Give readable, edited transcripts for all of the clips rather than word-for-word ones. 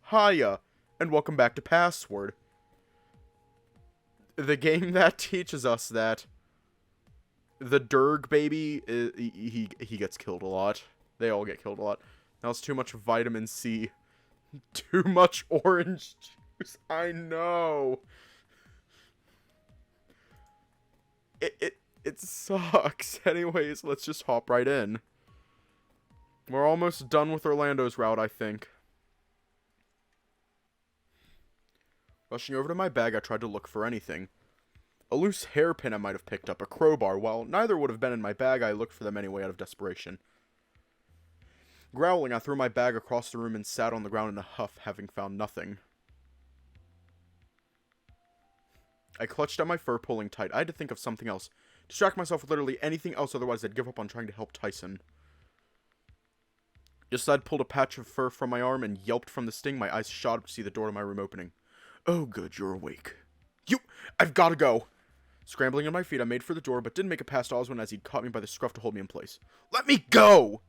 Hiya, and welcome back to Password. The game that teaches us that the Durg baby, he gets killed a lot. They all get killed a lot. That was too much vitamin C. Too much orange juice. I know. It sucks. Anyways, let's just hop right in. We're almost done with Orlando's route, I think. Rushing over to my bag, I tried to look for anything. A loose hairpin I might have picked up, a crowbar. While neither would have been in my bag, I looked for them anyway out of desperation. Growling, I threw my bag across the room and sat on the ground in a huff, having found nothing. I clutched at my fur, pulling tight. I had to think of something else. Distract myself with literally anything else, otherwise I'd give up on trying to help Tyson. Just as I'd pulled a patch of fur from my arm and yelped from the sting, my eyes shot up to see the door to my room opening. Oh good, you're awake. I've gotta go! Scrambling on my feet, I made for the door, but didn't make it past Oswin as he'd caught me by the scruff to hold me in place. Let me go!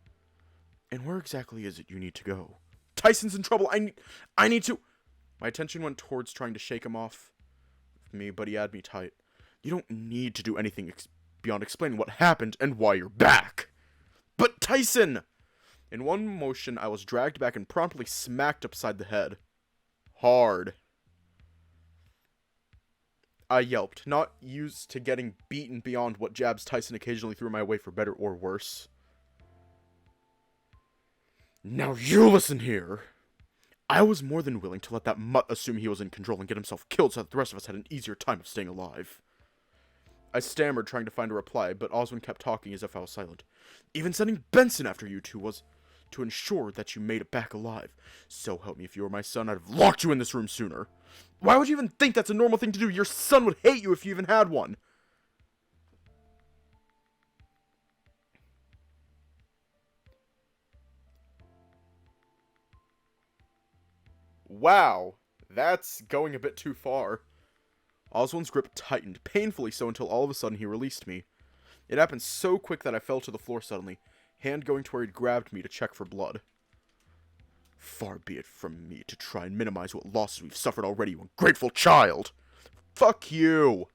And where exactly is it you need to go? Tyson's in trouble, I need to... My attention went towards trying to shake him off me, but he had me tight. You don't need to do anything beyond explaining what happened and why you're back. But Tyson! In one motion, I was dragged back and promptly smacked upside the head. Hard. I yelped, not used to getting beaten beyond what jabs Tyson occasionally threw my way for better or worse. Now you listen here. I was more than willing to let that mutt assume he was in control and get himself killed so that the rest of us had an easier time of staying alive. I stammered, trying to find a reply, but Oswin kept talking as if I was silent. Even sending Benson after you two was to ensure that you made it back alive. So help me, if you were my son, I'd have locked you in this room sooner. Why would you even think that's a normal thing to do? Your son would hate you if you even had one. Wow, that's going a bit too far. Oswald's grip tightened, painfully so, until all of a sudden he released me. It happened so quick that I fell to the floor suddenly, hand going to where he'd grabbed me to check for blood. Far be it from me to try and minimize what losses we've suffered already, you ungrateful child! Fuck you!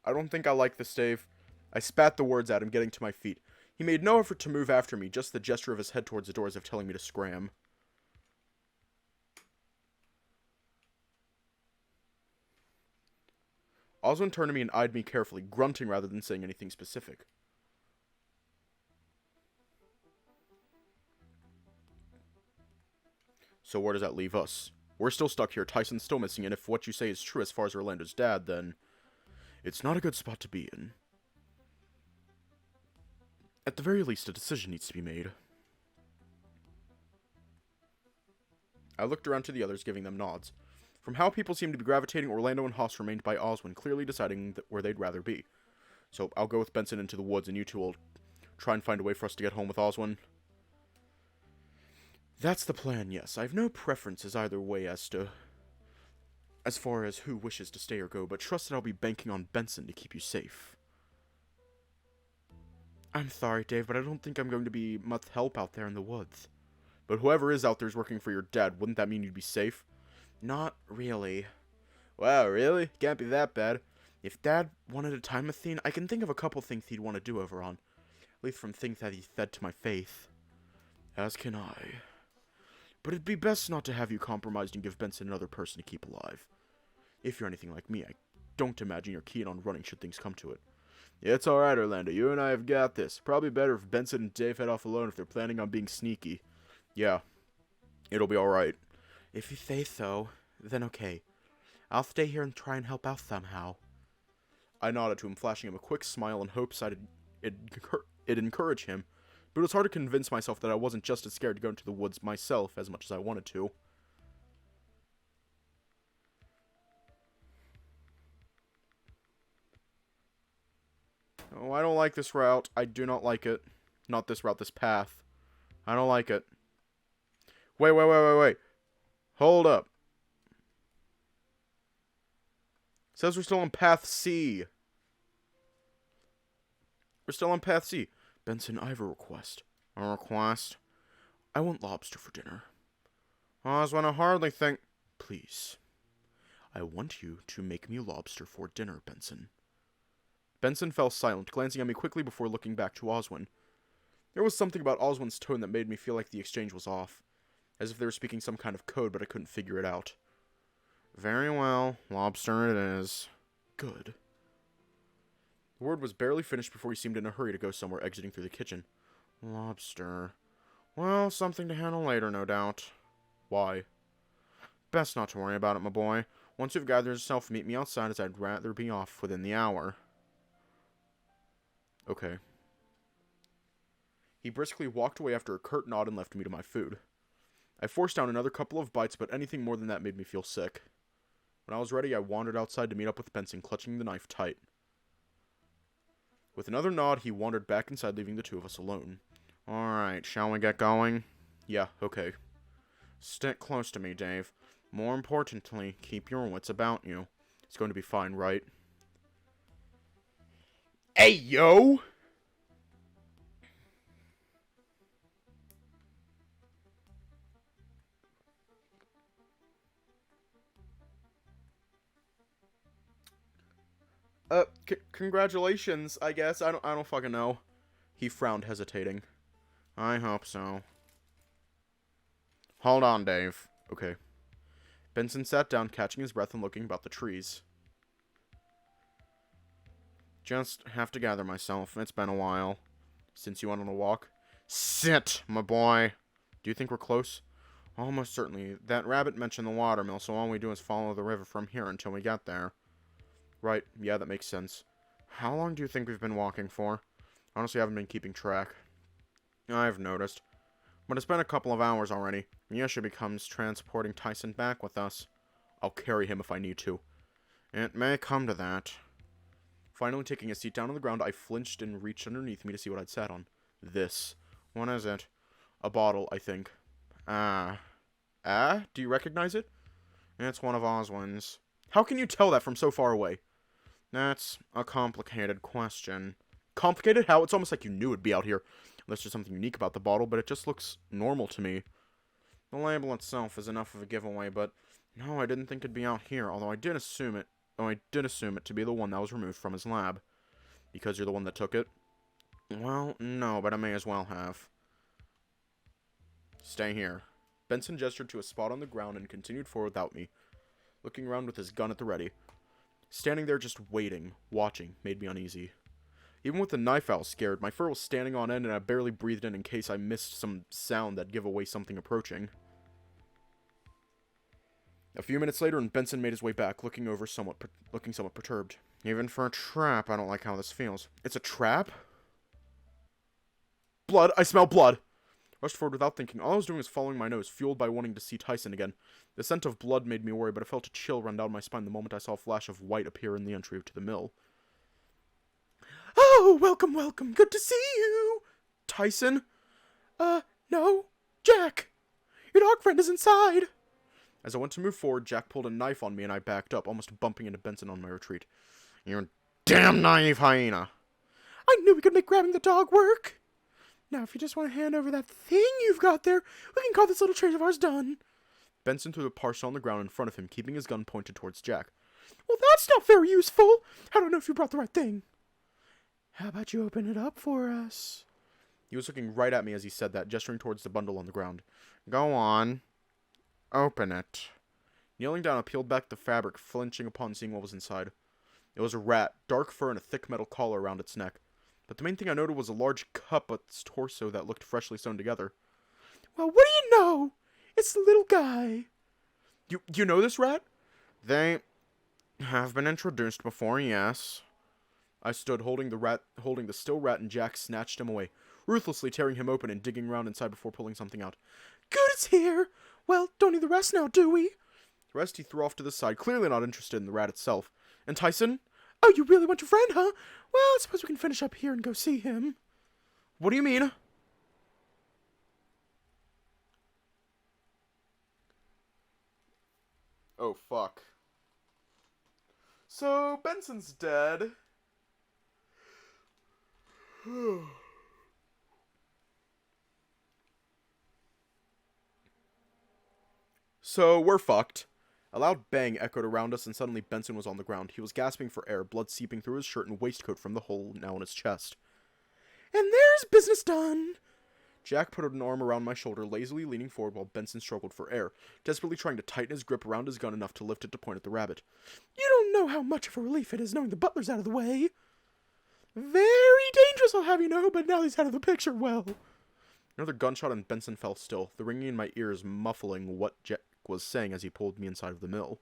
I don't think I like this, Dave. I spat the words at him, getting to my feet. He made no effort to move after me, just the gesture of his head towards the door as if telling me to scram. Oswin turned to me and eyed me carefully, grunting rather than saying anything specific. So where does that leave us? We're still stuck here, Tyson's still missing, and if what you say is true as far as Orlando's dad, then... it's not a good spot to be in. At the very least, a decision needs to be made. I looked around to the others, giving them nods. From how people seemed to be gravitating, Orlando and Haas remained by Oswin, clearly deciding where they'd rather be. So I'll go with Benson into the woods, and you two will try and find a way for us to get home with Oswin. That's the plan, yes. I have no preferences either way as far as who wishes to stay or go, but trust that I'll be banking on Benson to keep you safe. I'm sorry, Dave, but I don't think I'm going to be much help out there in the woods. But whoever is out there is working for your dad. Wouldn't that mean you'd be safe? Not really. Wow, really? Can't be that bad. If Dad wanted a time machine, I can think of a couple things he'd want to do over on. At least from things that he said to my face. As can I. But it'd be best not to have you compromised and give Benson another person to keep alive. If you're anything like me, I don't imagine you're keen on running should things come to it. Yeah, it's alright, Orlando. You and I have got this. Probably better if Benson and Dave head off alone if they're planning on being sneaky. Yeah, it'll be alright. If you say so, then okay. I'll stay here and try and help out somehow. I nodded to him, flashing him a quick smile in hopes it'd encourage him, but it was hard to convince myself that I wasn't just as scared to go into the woods myself as much as I wanted to. Oh, I don't like this route. I do not like it. Not this route, this path. I don't like it. Wait. Hold up. Says we're still on path C. We're still on path C. Benson, I have a request. A request? I want lobster for dinner. Oswald, I hardly think... Please. I want you to make me lobster for dinner, Benson. Benson fell silent, glancing at me quickly before looking back to Oswin. There was something about Oswin's tone that made me feel like the exchange was off. As if they were speaking some kind of code, but I couldn't figure it out. Very well. Lobster it is. Good. The word was barely finished before he seemed in a hurry to go somewhere, exiting through the kitchen. Lobster. Well, something to handle later, no doubt. Why? Best not to worry about it, my boy. Once you've gathered yourself, meet me outside, as I'd rather be off within the hour. Okay. He briskly walked away after a curt nod and left me to my food. I forced down another couple of bites, but anything more than that made me feel sick. When I was ready, I wandered outside to meet up with Benson, clutching the knife tight. With another nod, he wandered back inside, leaving the two of us alone. Alright, shall we get going? Yeah, okay. Stick close to me, Dave. More importantly, keep your wits about you. It's going to be fine, right? Hey, yo! Congratulations, I guess. I don't fucking know. He frowned, hesitating. I hope so. Hold on, Dave. Okay. Benson sat down, catching his breath and looking about the trees. Just have to gather myself. It's been a while. Since you went on a walk? Sit, my boy. Do you think we're close? Almost certainly. That rabbit mentioned the watermill, so all we do is follow the river from here until we get there. Right, yeah, that makes sense. How long do you think we've been walking for? Honestly, I haven't been keeping track. I've noticed. But it's been a couple of hours already. The issue becomes transporting Tyson back with us. I'll carry him if I need to. It may come to that. Finally taking a seat down on the ground, I flinched and reached underneath me to see what I'd sat on. This. What is it? A bottle, I think. Ah. Ah? Do you recognize it? It's one of Oswin's. How can you tell that from so far away? That's a complicated question. Complicated? How? It's almost like you knew it'd be out here. Unless there's something unique about the bottle, but it just looks normal to me. The label itself is enough of a giveaway, but no, I didn't think it'd be out here, although I did assume it to be the one that was removed from his lab. Because you're the one that took it? Well, no, but I may as well have. Stay here. Benson gestured to a spot on the ground and continued forward without me, looking around with his gun at the ready. Standing there just waiting, watching, made me uneasy. Even with the knife out scared, my fur was standing on end and I barely breathed in case I missed some sound that'd give away something approaching. A few minutes later, and Benson made his way back, looking somewhat perturbed. Even for a trap, I don't like how this feels. It's a trap? Blood! I smell blood! Rushed forward without thinking. All I was doing was following my nose, fueled by wanting to see Tyson again. The scent of blood made me worry, but I felt a chill run down my spine the moment I saw a flash of white appear in the entry to the mill. Oh, welcome, welcome. Good to see you. Tyson? No. Jack. Your dog friend is inside. As I went to move forward, Jack pulled a knife on me and I backed up, almost bumping into Benson on my retreat. You damn naive hyena. I knew we could make grabbing the dog work. Now, if you just want to hand over that thing you've got there, we can call this little trade of ours done. Benson threw the parcel on the ground in front of him, keeping his gun pointed towards Jack. Well, that's not very useful. I don't know if you brought the right thing. How about you open it up for us? He was looking right at me as he said that, gesturing towards the bundle on the ground. Go on. Open it. Kneeling down, I peeled back the fabric, flinching upon seeing what was inside. It was a rat, dark fur and a thick metal collar around its neck. But the main thing I noted was a large cup at its torso that looked freshly sewn together. Well, what do you know? It's the little guy. You know this rat? They have been introduced before, yes. I stood holding the still rat, and Jack snatched him away, ruthlessly tearing him open and digging around inside before pulling something out. Good, it's here. Well, don't need the rest now, do we? The rest he threw off to the side, clearly not interested in the rat itself. And Tyson? Oh, you really want your friend, huh? Well, I suppose we can finish up here and go see him. What do you mean? Oh, fuck. So, Benson's dead. So, we're fucked. A loud bang echoed around us, and suddenly Benson was on the ground. He was gasping for air, blood seeping through his shirt and waistcoat from the hole now in his chest. And there's business done! Jack put an arm around my shoulder, lazily leaning forward while Benson struggled for air, desperately trying to tighten his grip around his gun enough to lift it to point at the rabbit. You don't know how much of a relief it is knowing the butler's out of the way. Very dangerous, I'll have you know, but now he's out of the picture, well. Another gunshot and Benson fell still, the ringing in my ears muffling what Jack was saying as he pulled me inside of the mill.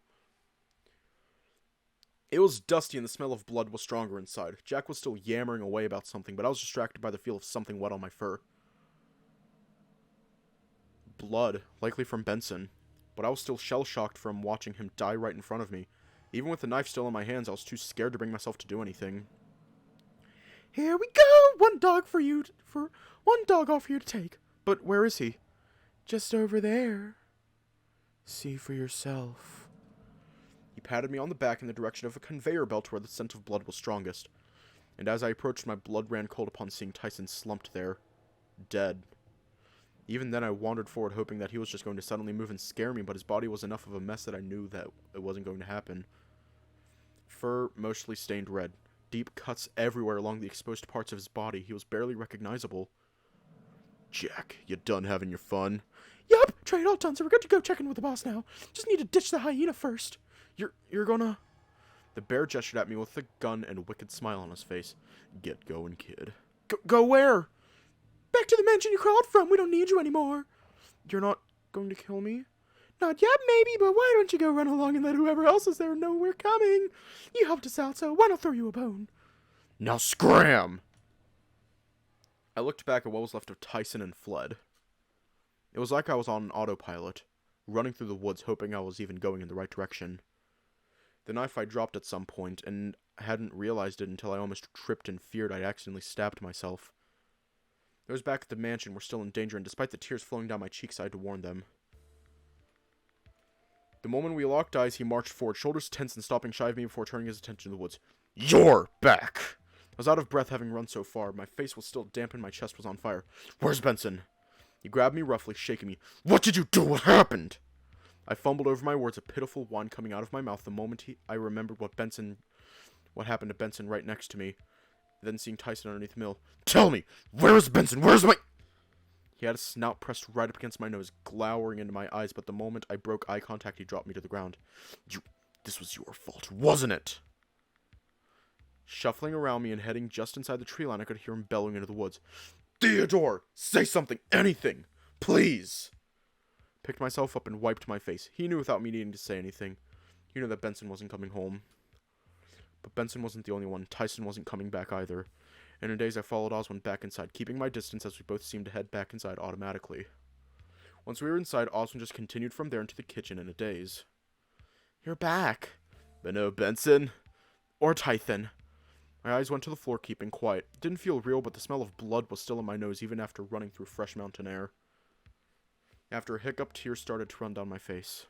It was dusty and the smell of blood was stronger inside. Jack was still yammering away about something, but I was distracted by the feel of something wet on my fur. Blood, likely from Benson, but I was still shell-shocked from watching him die right in front of me. Even with the knife still in my hands, I was too scared to bring myself to do anything. Here we go! One dog off for you to take. But where is he? Just over there. See for yourself. He patted me on the back in the direction of a conveyor belt where the scent of blood was strongest. And as I approached, my blood ran cold upon seeing Tyson slumped there, dead. Even then, I wandered forward hoping that he was just going to suddenly move and scare me, but his body was enough of a mess that I knew that it wasn't going to happen. Fur mostly stained red. Deep cuts everywhere along the exposed parts of his body. He was barely recognizable. Jack, you done having your fun? Yup, trade all done, so we're good to go check in with the boss now. Just need to ditch the hyena first. You're gonna... The bear gestured at me with a gun and a wicked smile on his face. Get going, kid. Go where? Back to the mansion you crawled from. We don't need you anymore. You're not going to kill me? Not yet, maybe, but why don't you go run along and let whoever else is there know we're coming? You helped us out, so why not throw you a bone? Now scram! I looked back at what was left of Tyson and fled. It was like I was on an autopilot, running through the woods hoping I was even going in the right direction. The knife I dropped at some point, and hadn't realized it until I almost tripped and feared I'd accidentally stabbed myself. Those back at the mansion were still in danger, and despite the tears flowing down my cheeks, I had to warn them. The moment we locked eyes, he marched forward, shoulders tense and stopping shy of me before turning his attention to the woods. You're back! I was out of breath having run so far. My face was still damp and my chest was on fire. Where's Benson? He grabbed me roughly, shaking me. What did you do? What happened? I fumbled over my words, a pitiful whine coming out of my mouth the moment I remembered what happened to Benson right next to me. Then seeing Tyson underneath the mill. Tell me! Where is Benson? Where's my... He had his snout pressed right up against my nose, glowering into my eyes, but the moment I broke eye contact, he dropped me to the ground. This was your fault, wasn't it? Shuffling around me and heading just inside the tree line, I could hear him bellowing into the woods. Theodore! Say something! Anything! Please! Picked myself up and wiped my face. He knew without me needing to say anything. He knew that Benson wasn't coming home. But Benson wasn't the only one. Tyson wasn't coming back either. And in days I followed Oswald back inside, keeping my distance as we both seemed to head back inside automatically. Once we were inside, Oswald just continued from there into the kitchen in a daze. You're back. But no Benson. Or Tyson. My eyes went to the floor, keeping quiet. It didn't feel real, but the smell of blood was still in my nose, even after running through fresh mountain air. After a hiccup, tears started to run down my face.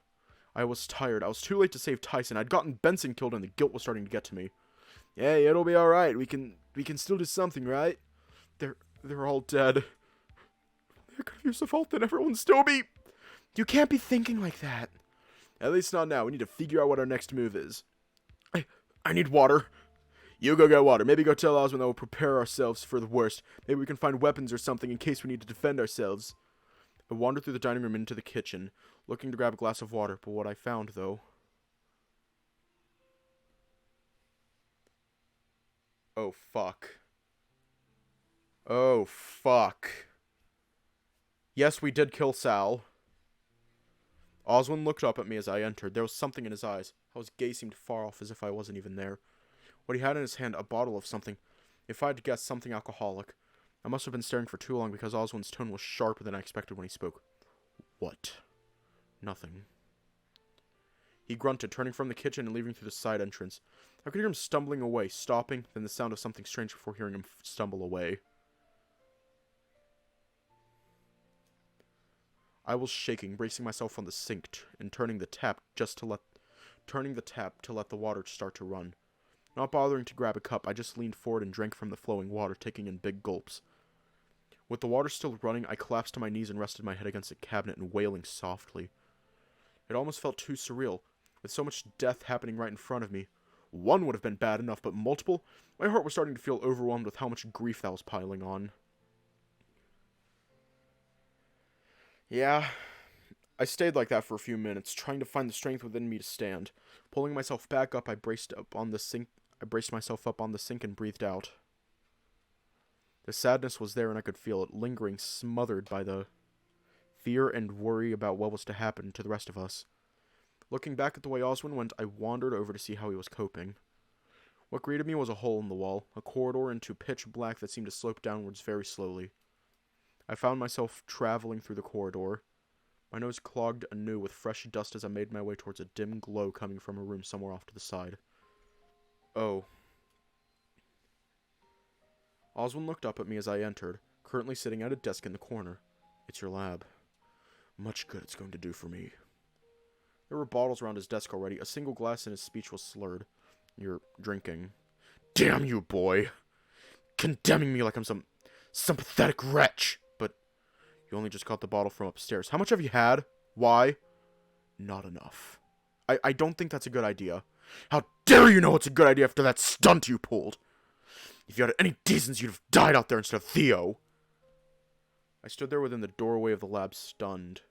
I was tired. I was too late to save Tyson. I'd gotten Benson killed, and the guilt was starting to get to me. Hey, it'll be alright. We can still do something, right? They're all dead. I could have used a fault, then everyone still be... You can't be thinking like that. At least not now. We need to figure out what our next move is. I need water. You go get water. Maybe go tell Osmond that we'll prepare ourselves for the worst. Maybe we can find weapons or something in case we need to defend ourselves. I wandered through the dining room into the kitchen, looking to grab a glass of water, but what I found, though... Oh, fuck. Oh, fuck. Yes, we did kill Sal. Oswald looked up at me as I entered. There was something in his eyes. How his gaze seemed far off, as if I wasn't even there. What he had in his hand, a bottle of something. If I had to guess, something alcoholic. I must have been staring for too long because Oswald's tone was sharper than I expected when he spoke. What? Nothing. He grunted, turning from the kitchen and leaving through the side entrance. I could hear him stumbling away, stopping, then the sound of something strange before hearing him stumble away. I was shaking, bracing myself on the sink and turning the tap just to turning the tap to let the water start to run. Not bothering to grab a cup, I just leaned forward and drank from the flowing water, taking in big gulps. With the water still running, I collapsed to my knees and rested my head against a cabinet and wailing softly. It almost felt too surreal, with so much death happening right in front of me. One would have been bad enough, but multiple? My heart was starting to feel overwhelmed with how much grief that was piling on. Yeah, I stayed like that for a few minutes, trying to find the strength within me to stand. Pulling myself back up, I braced myself up on the sink and breathed out. The sadness was there and I could feel it, lingering, smothered by the fear and worry about what was to happen to the rest of us. Looking back at the way Oswin went, I wandered over to see how he was coping. What greeted me was a hole in the wall, a corridor into pitch black that seemed to slope downwards very slowly. I found myself traveling through the corridor, my nose clogged anew with fresh dust as I made my way towards a dim glow coming from a room somewhere off to the side. Oh. Oswin looked up at me as I entered, currently sitting at a desk in the corner. It's your lab. Much good it's going to do for me. There were bottles around his desk already. A single glass and his speech was slurred. You're drinking. Damn you, boy! Condemning me like I'm some pathetic wretch! But you only just got the bottle from upstairs. How much have you had? Why? Not enough. I don't think that's a good idea. How dare you know it's a good idea after that stunt you pulled? If you had any decency, you'd have died out there instead of Theo. I stood there within the doorway of the lab, stunned.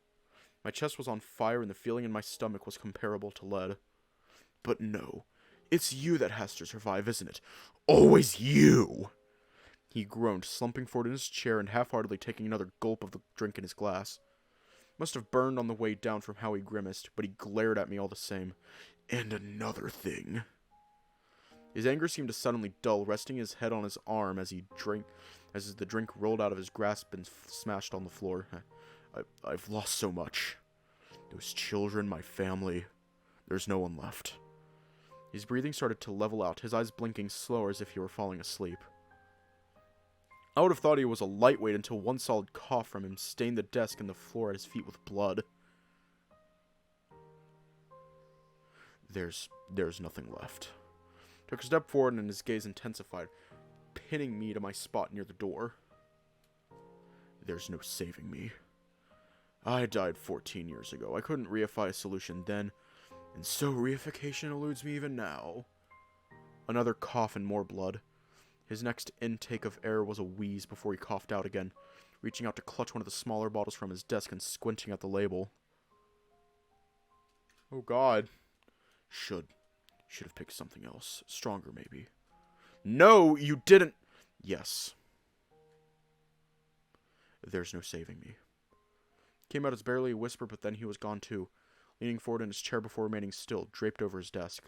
My chest was on fire and the feeling in my stomach was comparable to lead. But no, it's you that has to survive, isn't it? Always you! He groaned, slumping forward in his chair and half-heartedly taking another gulp of the drink in his glass. Must have burned on the way down from how he grimaced, but he glared at me all the same. And another thing. His anger seemed to suddenly dull, resting his head on his arm as the drink rolled out of his grasp and smashed on the floor. I've lost so much. Those children, my family. There's no one left. His breathing started to level out, his eyes blinking slower as if he were falling asleep. I would have thought he was a lightweight until one solid cough from him stained the desk and the floor at his feet with blood. There's nothing left. Took a step forward and his gaze intensified, pinning me to my spot near the door. There's no saving me. I died 14 years ago. I couldn't reify a solution then, and so reification eludes me even now. Another cough and more blood. His next intake of air was a wheeze before he coughed out again, reaching out to clutch one of the smaller bottles from his desk and squinting at the label. Oh god. Should have picked something else. Stronger, maybe. No, you didn't! Yes. There's no saving me. Came out as barely a whisper, but then he was gone too, leaning forward in his chair before remaining still, draped over his desk.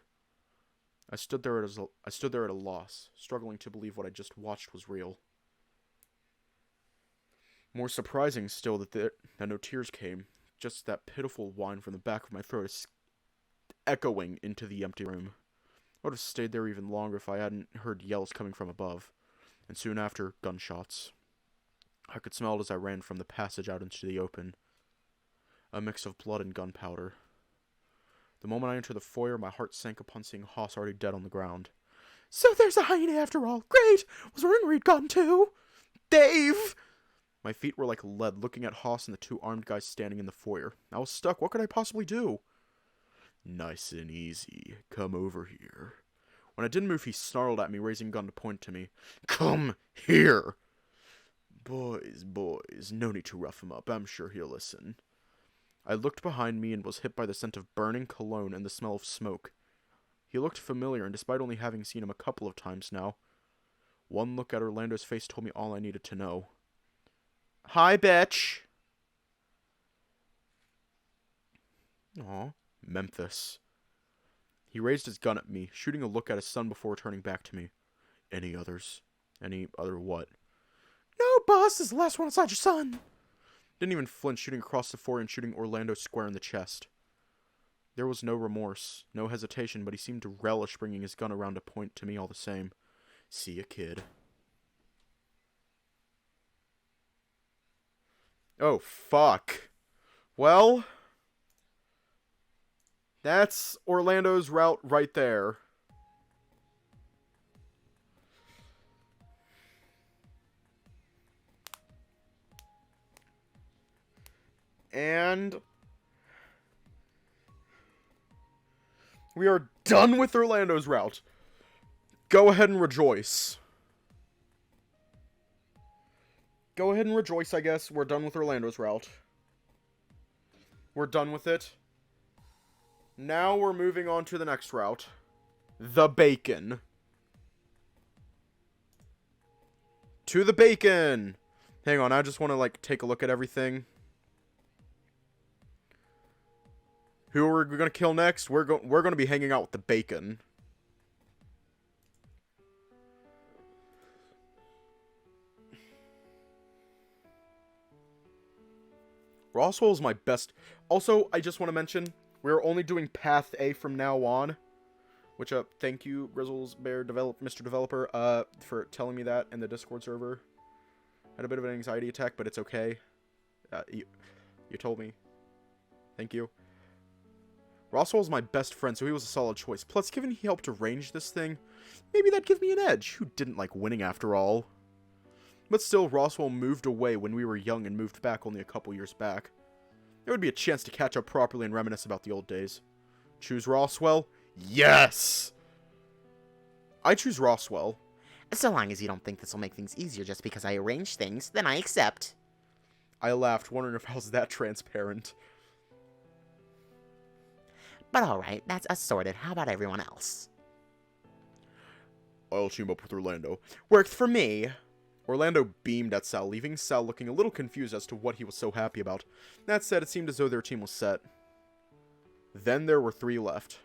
I stood there at a loss, struggling to believe what I just watched was real. More surprising still that no tears came, just that pitiful whine from the back of my throat echoing into the empty room. I would have stayed there even longer if I hadn't heard yells coming from above, and soon after, gunshots. I could smell it as I ran from the passage out into the open. A mix of blood and gunpowder. The moment I entered the foyer, my heart sank upon seeing Haas already dead on the ground. So there's a hyena after all. Great! Was Ringreed gone too? Dave! My feet were like lead, looking at Haas and the two armed guys standing in the foyer. I was stuck. What could I possibly do? Nice and easy. Come over here. When I didn't move, he snarled at me, raising a gun to point to me. Come here! Boys, no need to rough him up. I'm sure he'll listen. I looked behind me and was hit by the scent of burning cologne and the smell of smoke. He looked familiar, and despite only having seen him a couple of times now, one look at Orlando's face told me all I needed to know. Hi, bitch! Aw, Memphis. He raised his gun at me, shooting a look at his son before turning back to me. Any others? Any other what? No, boss, this is the last one inside your son. Didn't even flinch, shooting across the floor and shooting Orlando square in the chest. There was no remorse, no hesitation, but he seemed to relish bringing his gun around to point to me all the same. See ya, kid. Oh, fuck. Well, That's Orlando's route right there. And we are done with Orlando's route. Go ahead and rejoice. Go ahead and rejoice, I guess. We're done with Orlando's route. We're done with it. Now we're moving on to the next route. The Bacon. To the Bacon! Hang on, I just want to, like, take a look at everything. Who are we going to kill next? We're going to be hanging out with the Bacon. Roswell is my best. Also, I just want to mention, we're only doing Path A from now on. Which, thank you, Grizzles Bear Mr. Developer, for telling me that in the Discord server. Had a bit of an anxiety attack, but it's okay. You told me. Thank you. Roswell's my best friend, so he was a solid choice. Plus, given he helped arrange this thing, maybe that'd give me an edge. Who didn't like winning after all? But still, Roswell moved away when we were young and moved back only a couple years back. There would be a chance to catch up properly and reminisce about the old days. Choose Roswell? Yes! I choose Roswell. So long as you don't think this will make things easier just because I arrange things, then I accept. I laughed, wondering if I was that transparent. But alright, that's us sorted. How about everyone else? I'll team up with Orlando. Worked for me! Orlando beamed at Sal, leaving Sal looking a little confused as to what he was so happy about. That said, it seemed as though their team was set. Then there were 3 left.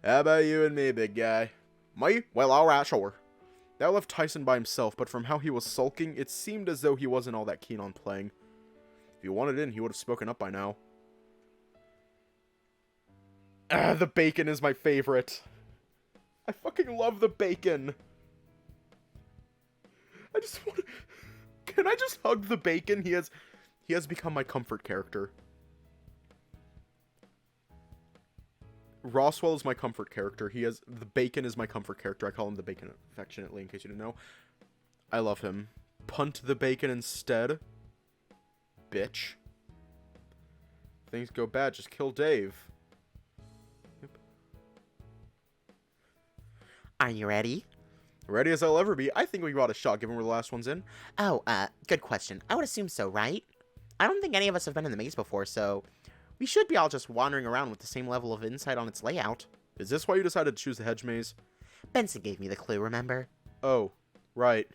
How about you and me, big guy? Me? Well, alright, sure. That left Tyson by himself, but from how he was sulking, it seemed as though he wasn't all that keen on playing. If he wanted in, he would have spoken up by now. The Bacon is my favorite. I fucking love the Bacon. I just want to... Can I just hug the Bacon? He has become my comfort character. Roswell is my comfort character. The Bacon is my comfort character. I call him the Bacon affectionately, in case you didn't know. I love him. Punt the Bacon instead. Bitch. If things go bad, just kill Dave. Yep. Are you ready? Ready as I'll ever be. I think we got a shot, given we're the last ones in. Oh, good question. I would assume so, right? I don't think any of us have been in the maze before, so we should be all just wandering around with the same level of insight on its layout. Is this why you decided to choose the hedge maze? Benson gave me the clue, remember? Oh, right.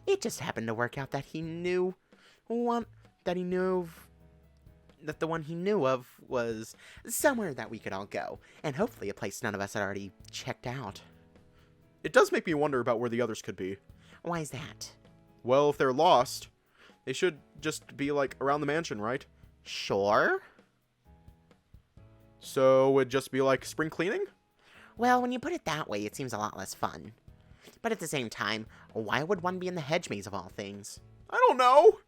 It just happened to work out that he knew that the one he knew of was somewhere that we could all go, and hopefully a place none of us had already checked out. It does make me wonder about where the others could be. Why is that? Well, if they're lost, they should just be, like, around the mansion, right? Sure. So, it'd just be like spring cleaning? Well, when you put it that way, it seems a lot less fun. But at the same time, why would one be in the hedge maze of all things? I don't know!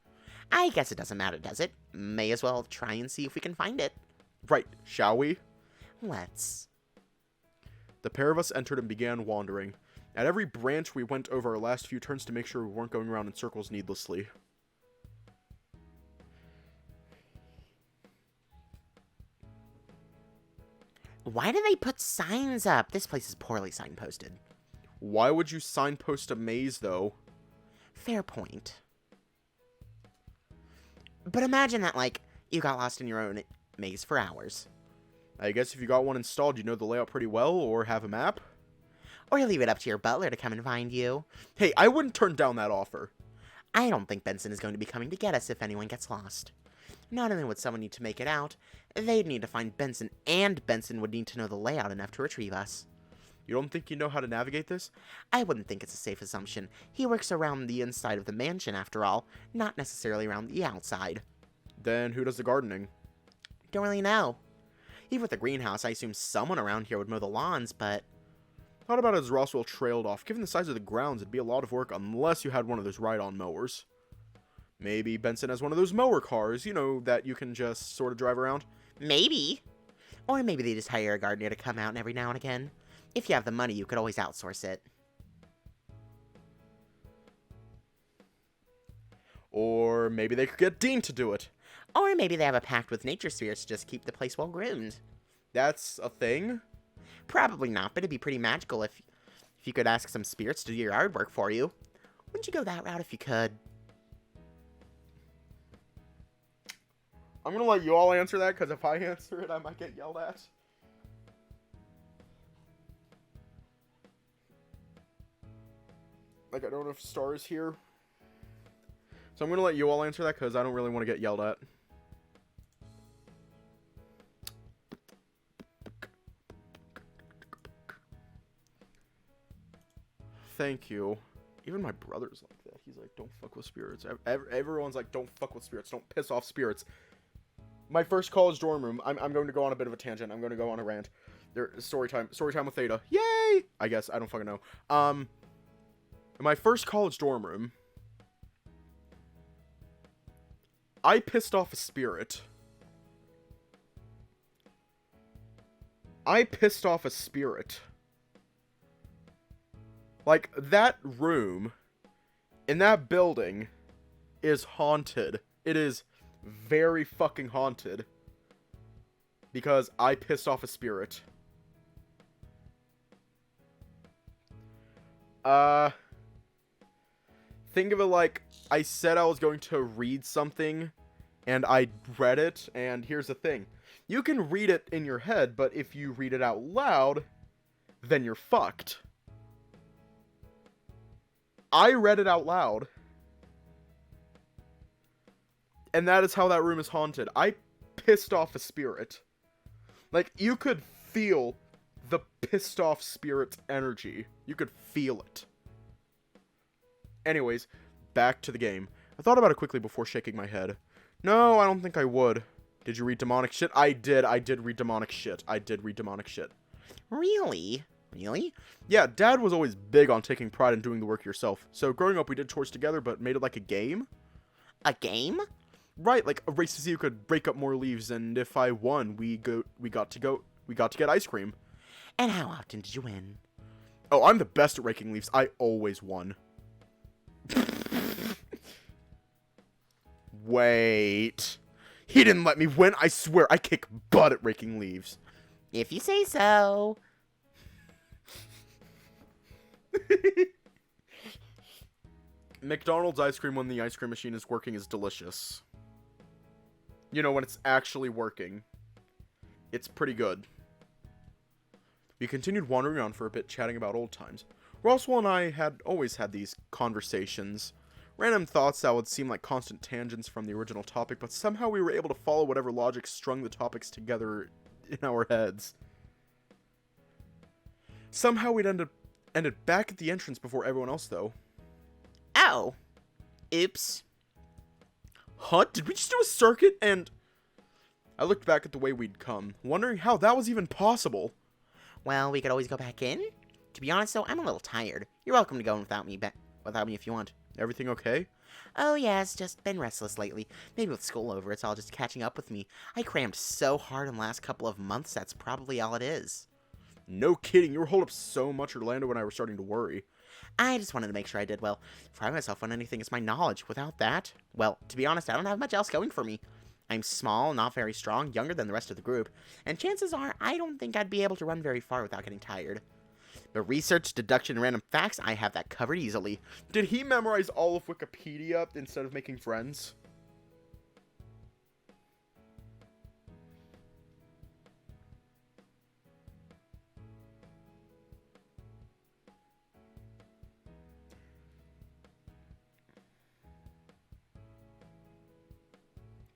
I guess it doesn't matter, does it? May as well try and see if we can find it. Right, shall we? Let's. The pair of us entered and began wandering. At every branch, we went over our last few turns to make sure we weren't going around in circles needlessly. Why do they put signs up? This place is poorly signposted. Why would you signpost a maze, though? Fair point. But imagine that, like, you got lost in your own maze for hours. I guess if you got one installed, you know the layout pretty well, or have a map? Or you leave it up to your butler to come and find you. Hey, I wouldn't turn down that offer. I don't think Benson is going to be coming to get us if anyone gets lost. Not only would someone need to make it out, they'd need to find Benson, and Benson would need to know the layout enough to retrieve us. You don't think you know how to navigate this? I wouldn't think it's a safe assumption. He works around the inside of the mansion, after all, not necessarily around the outside. Then who does the gardening? Don't really know. Even with the greenhouse, I assume someone around here would mow the lawns, but... Thought about it as Roswell trailed off. Given the size of the grounds, it'd be a lot of work unless you had one of those ride-on mowers. Maybe Benson has one of those mower cars, you know, that you can just sort of drive around. Maybe. Or maybe they just hire a gardener to come out every now and again. If you have the money, you could always outsource it. Or maybe they could get Dean to do it. Or maybe they have a pact with nature spirits to just keep the place well groomed. That's a thing? Probably not, but it'd be pretty magical if you could ask some spirits to do your yard work for you. Wouldn't you go that route if you could? I'm gonna let you all answer that, because if I answer it, I might get yelled at. Like, I don't know if Star is here. So I'm gonna let you all answer that, because I don't really want to get yelled at. Thank you. Even my brother's like that. He's like, don't fuck with spirits. Everyone's like, don't fuck with spirits. Don't piss off spirits. My first college dorm room. I'm going to go on a bit of a tangent. I'm going to go on a rant. Story time with Theta. Yay! I guess. I don't fucking know. My first college dorm room, I pissed off a spirit. Like, that room in that building is haunted. It is very fucking haunted. Because I pissed off a spirit. Think of it like, I said I was going to read something, and I read it, and here's the thing. You can read it in your head, but if you read it out loud, then you're fucked. I read it out loud. And that is how that room is haunted. I pissed off a spirit. Like, you could feel the pissed off spirit's energy. You could feel it. Anyways, back to the game. I thought about it quickly before shaking my head. No, I don't think I would. Did you read demonic shit? I did read demonic shit. Really? Really? Yeah, Dad was always big on taking pride in doing the work yourself. So growing up, we did chores together, but made it like a game. A game? Right, like a race to see who could break up more leaves, and if I won, we got to get ice cream. And how often did you win? Oh, I'm the best at raking leaves. I always won. Wait. He didn't let me win. I swear, I kick butt at raking leaves. If you say so. McDonald's ice cream when the ice cream machine is working is delicious. You know, when it's actually working. It's pretty good. We continued wandering on for a bit, chatting about old times. Roswell and I had always had these conversations. Random thoughts that would seem like constant tangents from the original topic, but somehow we were able to follow whatever logic strung the topics together in our heads. Somehow we'd ended back at the entrance before everyone else, though. Ow. Oops. Huh? Did we just do a circuit? And I looked back at the way we'd come, wondering how that was even possible. Well, we could always go back in. To be honest, though, I'm a little tired. You're welcome to go in without me if you want. Everything okay? Oh, yeah, it's just been restless lately. Maybe with school over, it's all just catching up with me. I crammed so hard in the last couple of months, that's probably all it is. No kidding, you were holed up so much Orlando when I was starting to worry. I just wanted to make sure I did well. Pride myself on anything is my knowledge. Without that, well, to be honest, I don't have much else going for me. I'm small, not very strong, younger than the rest of the group, and chances are I don't think I'd be able to run very far without getting tired. But research, deduction, and random facts, I have that covered easily. Did he memorize all of Wikipedia instead of making friends?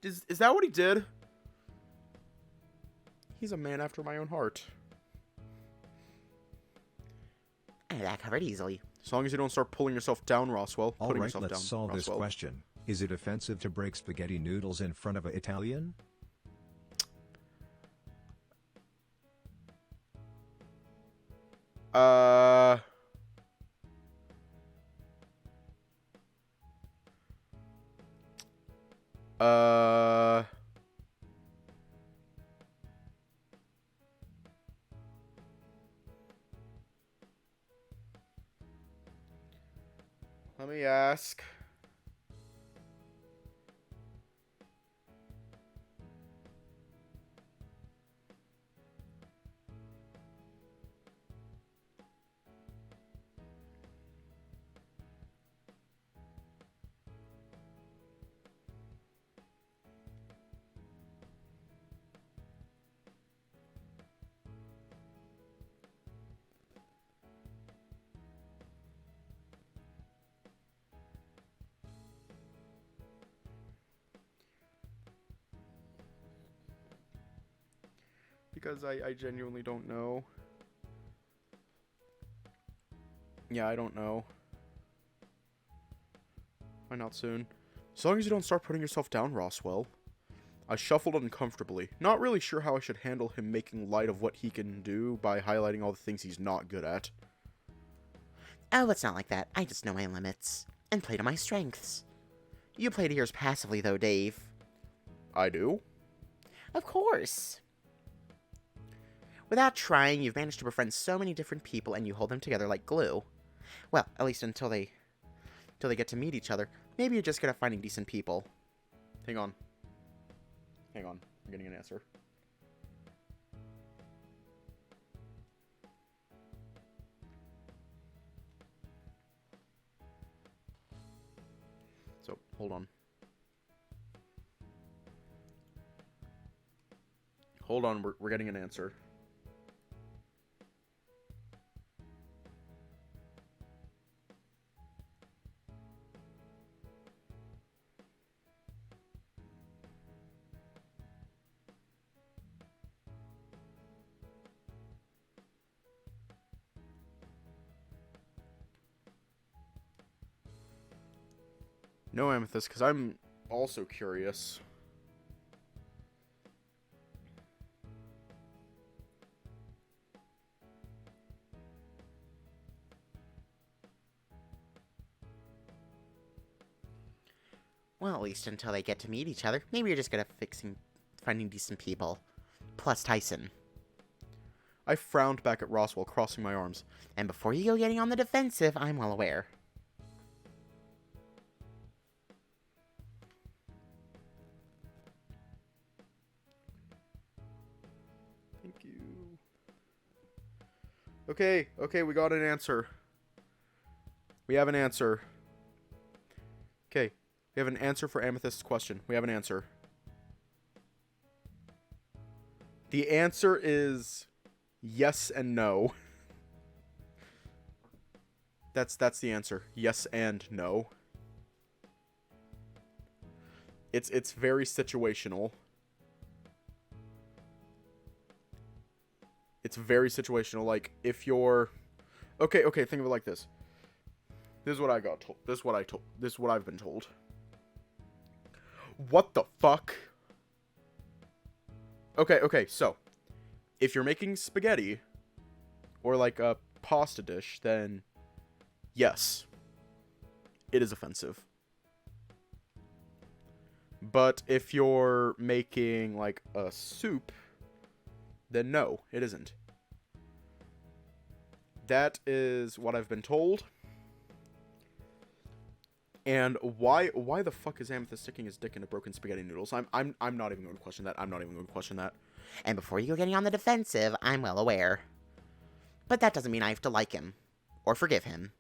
Is that what he did? He's a man after my own heart. I have that covered easily. As long as you don't start pulling yourself down, Roswell. All right, let's down, solve this Roswell. question. Is it offensive to break spaghetti noodles in front of an Italian? Let me ask. Because I genuinely don't know. Yeah, I don't know. Find out soon. As long as you don't start putting yourself down, Roswell. I shuffled uncomfortably, not really sure how I should handle him making light of what he can do by highlighting all the things he's not good at. Oh, it's not like that. I just know my limits. And play to my strengths. You play to yours passively, though, Dave. I do? Of course. Without trying, you've managed to befriend so many different people, and you hold them together like glue. Well, at least until they get to meet each other. Maybe you're just good at finding decent people. Hang on. Hang on. I'm getting an answer. So, hold on. Hold on, we're getting an answer. No Amethyst, because I'm also curious. Well, at least until they get to meet each other. Maybe you're just good at finding decent people. Plus Tyson. I frowned back at Roswell, crossing my arms. And before you go getting on the defensive, I'm well aware. Thank you. Okay, we got an answer. We have an answer. Okay, we have an answer for Amethyst's question. We have an answer. The answer is yes and no. That's the answer. Yes and no. It's very situational. It's very situational. Like, if you're... Okay, think of it like this. This is what I got told. This is what I've been told. What the fuck? Okay, so. If you're making spaghetti, or like a pasta dish, then yes. It is offensive. But if you're making like a soup, then no, it isn't. That is what I've been told. And why the fuck is Amethyst sticking his dick into broken spaghetti noodles? I'm not even going to question that. I'm not even going to question that. And before you go getting on the defensive, I'm well aware. But that doesn't mean I have to like him. Or forgive him.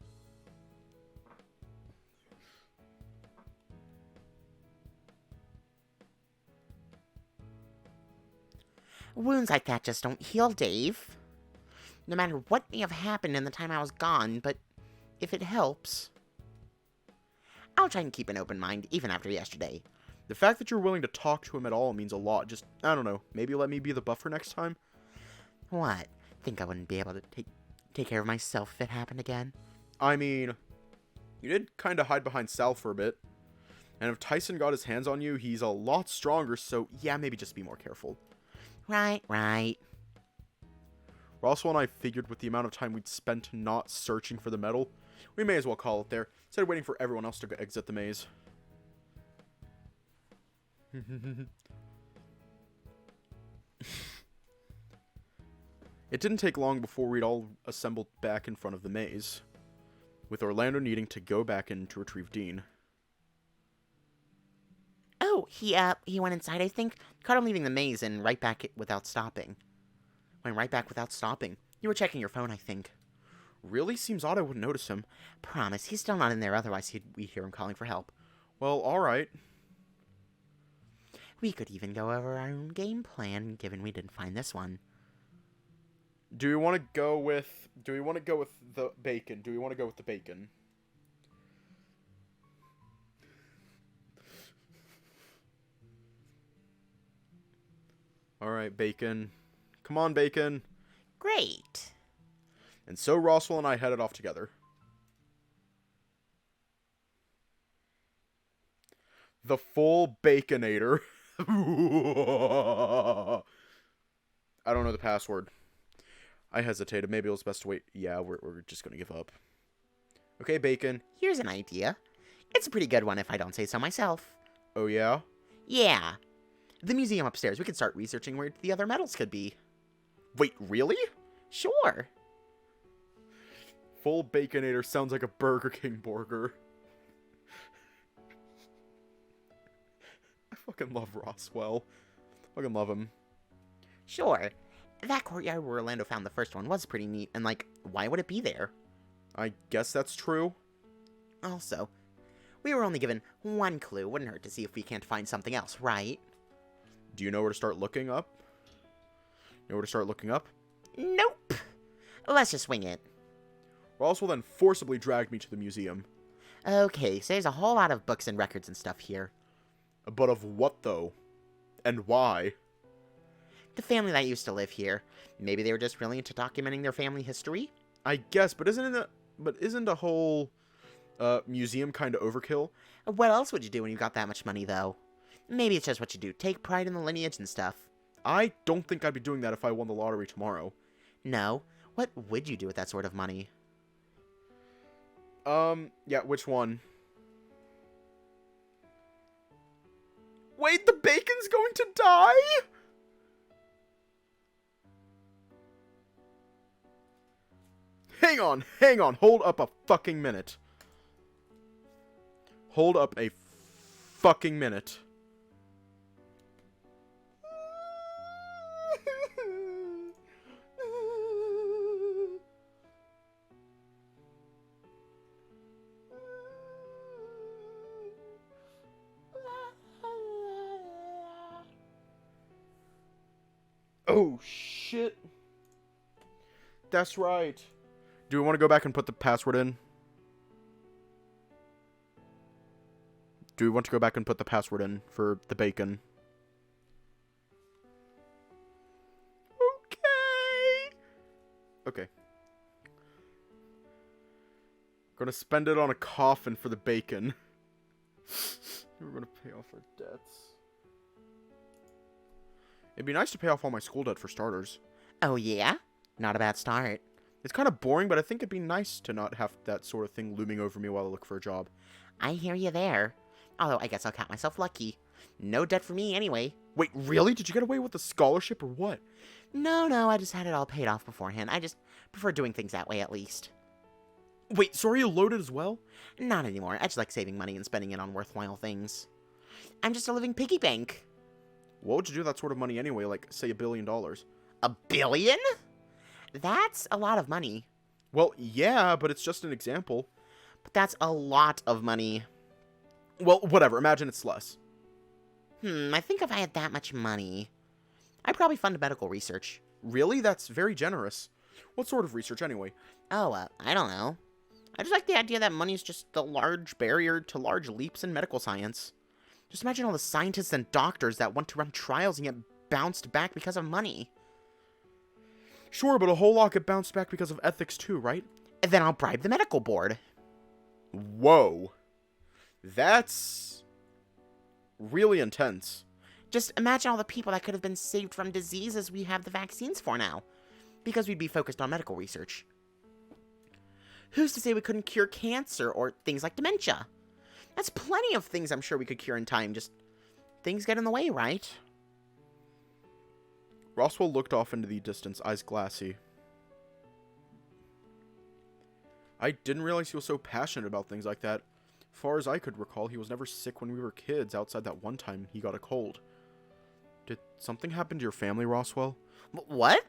Wounds like that just don't heal, Dave. No matter what may have happened in the time I was gone, but if it helps, I'll try and keep an open mind even after yesterday. The fact that you're willing to talk to him at all means a lot. Just, I don't know, maybe let me be the buffer next time? What? Think I wouldn't be able to take care of myself if it happened again? I mean, you did kind of hide behind Sal for a bit. And if Tyson got his hands on you, he's a lot stronger, so yeah, maybe just be more careful. Right. Roswell and I figured with the amount of time we'd spent not searching for the medal, we may as well call it there, instead of waiting for everyone else to exit the maze. It didn't take long before we'd all assembled back in front of the maze. with Orlando needing to go back in to retrieve Dean. Oh, he went inside, I think. Caught him leaving the maze and right back without stopping. Went right back without stopping. You were checking your phone, I think. Really? Seems odd I wouldn't notice him. Promise, he's still not in there, otherwise we'd hear him calling for help. Well, alright. We could even go over our own game plan, given we didn't find this one. Do we want to go with the bacon? Do we want to go with the bacon? Alright, bacon. Come on, bacon. Great. And so Roswell and I headed off together. The full Baconator. I don't know the password. I hesitated. Maybe it was best to wait. Yeah, we're just gonna give up. Okay, Bacon. Here's an idea. It's a pretty good one if I don't say so myself. Oh, yeah? Yeah. The museum upstairs. We could start researching where the other medals could be. Wait, really? Sure. Full Baconator sounds like a Burger King burger. I fucking love Roswell. Fucking love him. Sure. That courtyard where Orlando found the first one was pretty neat, and like, why would it be there? I guess that's true. Also, we were only given one clue. Wouldn't hurt to see if we can't find something else, right? Do you know where to start looking up? Know where to start looking up? Nope. Let's just wing it. Roswell then forcibly dragged me to the museum. Okay, so there's a whole lot of books and records and stuff here. But of what, though? And why? The family that used to live here. Maybe they were just really into documenting their family history? I guess, but isn't a whole museum kind of overkill? What else would you do when you got that much money, though? Maybe it's just what you do. Take pride in the lineage and stuff. I don't think I'd be doing that if I won the lottery tomorrow. No. What would you do with that sort of money? Yeah, which one? Wait, the bacon's going to die? Hang on, hold up a fucking minute. Hold up a fucking minute. Oh, shit. That's right. Do we want to go back and put the password in? Do we want to go back and put the password in for the bacon? Okay. Okay. Gonna spend it on a coffin for the bacon. We're gonna pay off our debts. It'd be nice to pay off all my school debt for starters. Oh, yeah? Not a bad start. It's kind of boring, but I think it'd be nice to not have that sort of thing looming over me while I look for a job. I hear you there. Although, I guess I'll count myself lucky. No debt for me, anyway. Wait, really? Did you get away with the scholarship or what? No, I just had it all paid off beforehand. I just prefer doing things that way, at least. Wait, so are you loaded as well? Not anymore. I just like saving money and spending it on worthwhile things. I'm just a living piggy bank. What would you do with that sort of money anyway, like, say, $1 billion? $1 billion? That's a lot of money. Well, yeah, but it's just an example. But that's a lot of money. Well, whatever. Imagine it's less. I think if I had that much money, I'd probably fund medical research. Really? That's very generous. What sort of research, anyway? Oh, I don't know. I just like the idea that money's just the large barrier to large leaps in medical science. Just imagine all the scientists and doctors that want to run trials and get bounced back because of money. Sure, but a whole lot get bounced back because of ethics too, right? And then I'll bribe the medical board. Whoa. That's really intense. Just imagine all the people that could have been saved from diseases we have the vaccines for now. Because we'd be focused on medical research. Who's to say we couldn't cure cancer or things like dementia? That's plenty of things I'm sure we could cure in time, just things get in the way, right? Roswell looked off into the distance, eyes glassy. I didn't realize he was so passionate about things like that. As far as I could recall, he was never sick when we were kids, outside that one time he got a cold. Did something happen to your family, Roswell? What?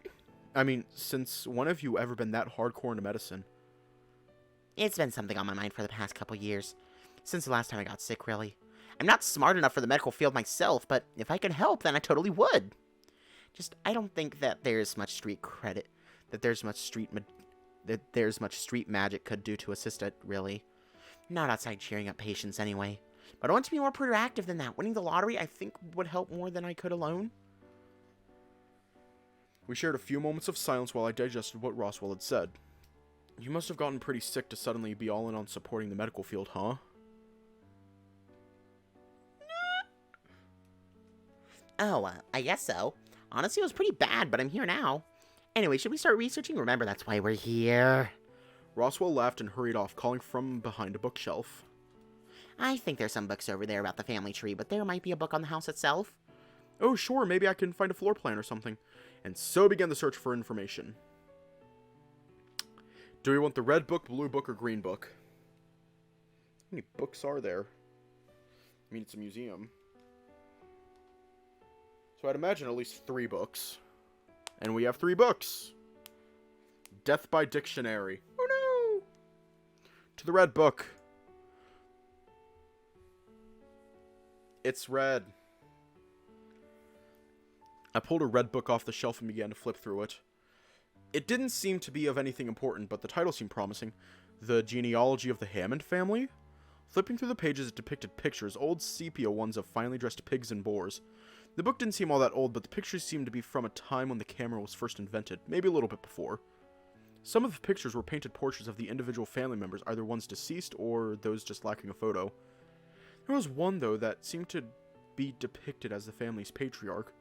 I mean, since when have you ever been that hardcore into medicine? It's been something on my mind for the past couple years. Since the last time I got sick, really. I'm not smart enough for the medical field myself, but if I could help, then I totally would. Just, I don't think that there's much street credit, that there's much street magic could do to assist it, really. Not outside cheering up patients, anyway. But I want to be more proactive than that. Winning the lottery, I think, would help more than I could alone. We shared a few moments of silence while I digested what Roswell had said. You must have gotten pretty sick to suddenly be all in on supporting the medical field, huh? Oh, I guess so. Honestly, it was pretty bad, but I'm here now. Anyway, should we start researching? Remember, that's why we're here. Roswell laughed and hurried off, calling from behind a bookshelf. I think there's some books over there about the family tree, but there might be a book on the house itself. Oh, sure, maybe I can find a floor plan or something. And so began the search for information. Do we want the red book, blue book, or green book? How many books are there? I mean, it's a museum. So I'd imagine at least 3 books. And we have 3 books. Death by Dictionary. Oh no! To the red book. It's red. I pulled a red book off the shelf and began to flip through it. It didn't seem to be of anything important, but the title seemed promising. The Genealogy of the Hammond Family? Flipping through the pages, it depicted pictures, old sepia ones of finely dressed pigs and boars. The book didn't seem all that old, but the pictures seemed to be from a time when the camera was first invented, maybe a little bit before. Some of the pictures were painted portraits of the individual family members, either ones deceased or those just lacking a photo. There was one, though, that seemed to be depicted as the family's patriarch.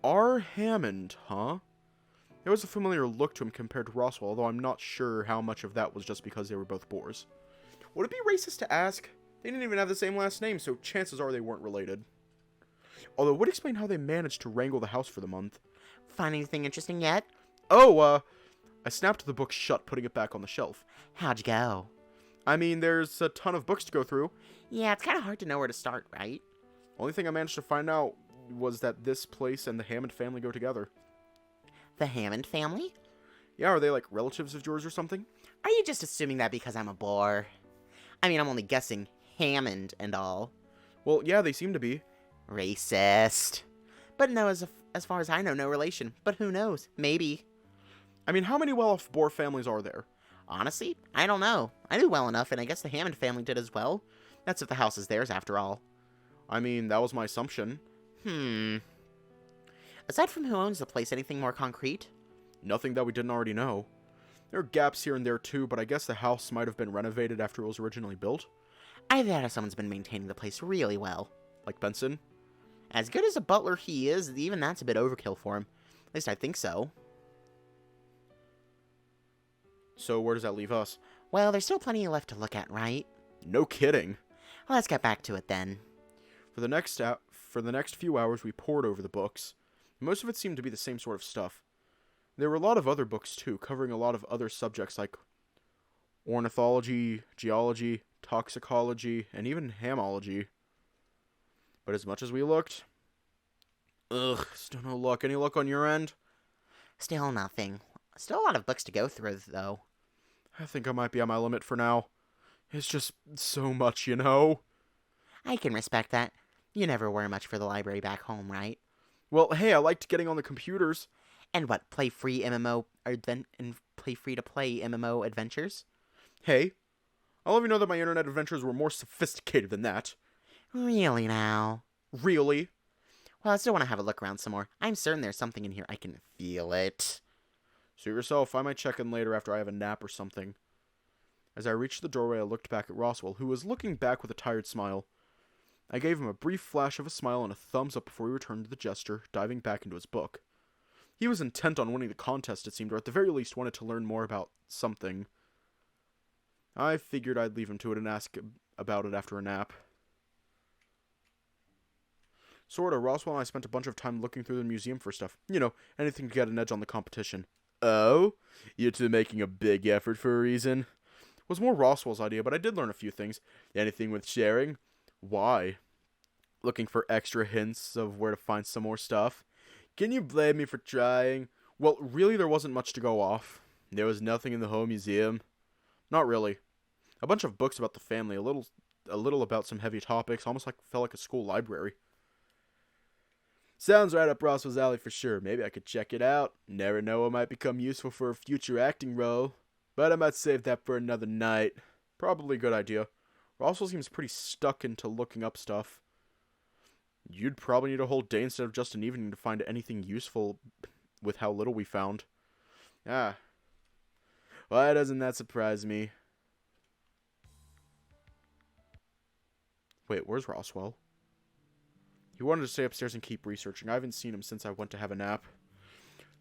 R. Hammond, huh? There was a familiar look to him compared to Roswell, although I'm not sure how much of that was just because they were both boars. Would it be racist to ask? They didn't even have the same last name, so chances are they weren't related. Although it would explain how they managed to wrangle the house for the month. Find anything interesting yet? Oh, I snapped the book shut, putting it back on the shelf. How'd you go? I mean, there's a ton of books to go through. Yeah, it's kind of hard to know where to start, right? Only thing I managed to find out was that this place and the Hammond family go together. The Hammond family? Yeah, are they like relatives of yours or something? Are you just assuming that because I'm a bore? I mean, I'm only guessing Hammond and all. Well, yeah, they seem to be. Racist. But no, as far as I know, no relation. But who knows? Maybe. I mean, how many well-off boar families are there? Honestly, I don't know. I knew well enough, and I guess the Hammond family did as well. That's if the house is theirs, after all. I mean, that was my assumption. Aside from who owns the place, anything more concrete? Nothing that we didn't already know. There are gaps here and there too, but I guess the house might have been renovated after it was originally built. Either that or someone's been maintaining the place really well. Like Benson? As good as a butler he is, even that's a bit overkill for him. At least I think so. So where does that leave us? Well, there's still plenty left to look at, right? No kidding. Well, let's get back to it then. For the next few hours, we pored over the books. Most of it seemed to be the same sort of stuff. There were a lot of other books too, covering a lot of other subjects like ornithology, geology, toxicology, and even hamology. But as much as we looked, still no luck. Any luck on your end? Still nothing. Still a lot of books to go through, though. I think I might be on my limit for now. It's just so much, you know? I can respect that. You never were much for the library back home, right? Well, hey, I liked getting on the computers. And what, play free to play MMO adventures? Hey, I'll have you know that my internet adventures were more sophisticated than that. Really now? Really? Well, I still want to have a look around some more. I'm certain there's something in here. I can feel it. Suit yourself. I might check in later after I have a nap or something. As I reached the doorway, I looked back at Roswell, who was looking back with a tired smile. I gave him a brief flash of a smile and a thumbs up before he returned to the gesture, diving back into his book. He was intent on winning the contest, it seemed, or at the very least wanted to learn more about something. I figured I'd leave him to it and ask about it after a nap. Sorta, Roswell and I spent a bunch of time looking through the museum for stuff. You know, anything to get an edge on the competition. Oh? You two making a big effort for a reason? Was more Roswell's idea, but I did learn a few things. Anything with sharing? Why? Looking for extra hints of where to find some more stuff? Can you blame me for trying? Well, really, there wasn't much to go off. There was nothing in the whole museum. Not really. A bunch of books about the family, a little about some heavy topics, almost like felt like a school library. Sounds right up Roswell's alley for sure. Maybe I could check it out. Never know what might become useful for a future acting role. But I might save that for another night. Probably a good idea. Roswell seems pretty stuck into looking up stuff. You'd probably need a whole day instead of just an evening to find anything useful with how little we found. Ah. Why doesn't that surprise me? Wait, where's Roswell? He wanted to stay upstairs and keep researching. I haven't seen him since I went to have a nap.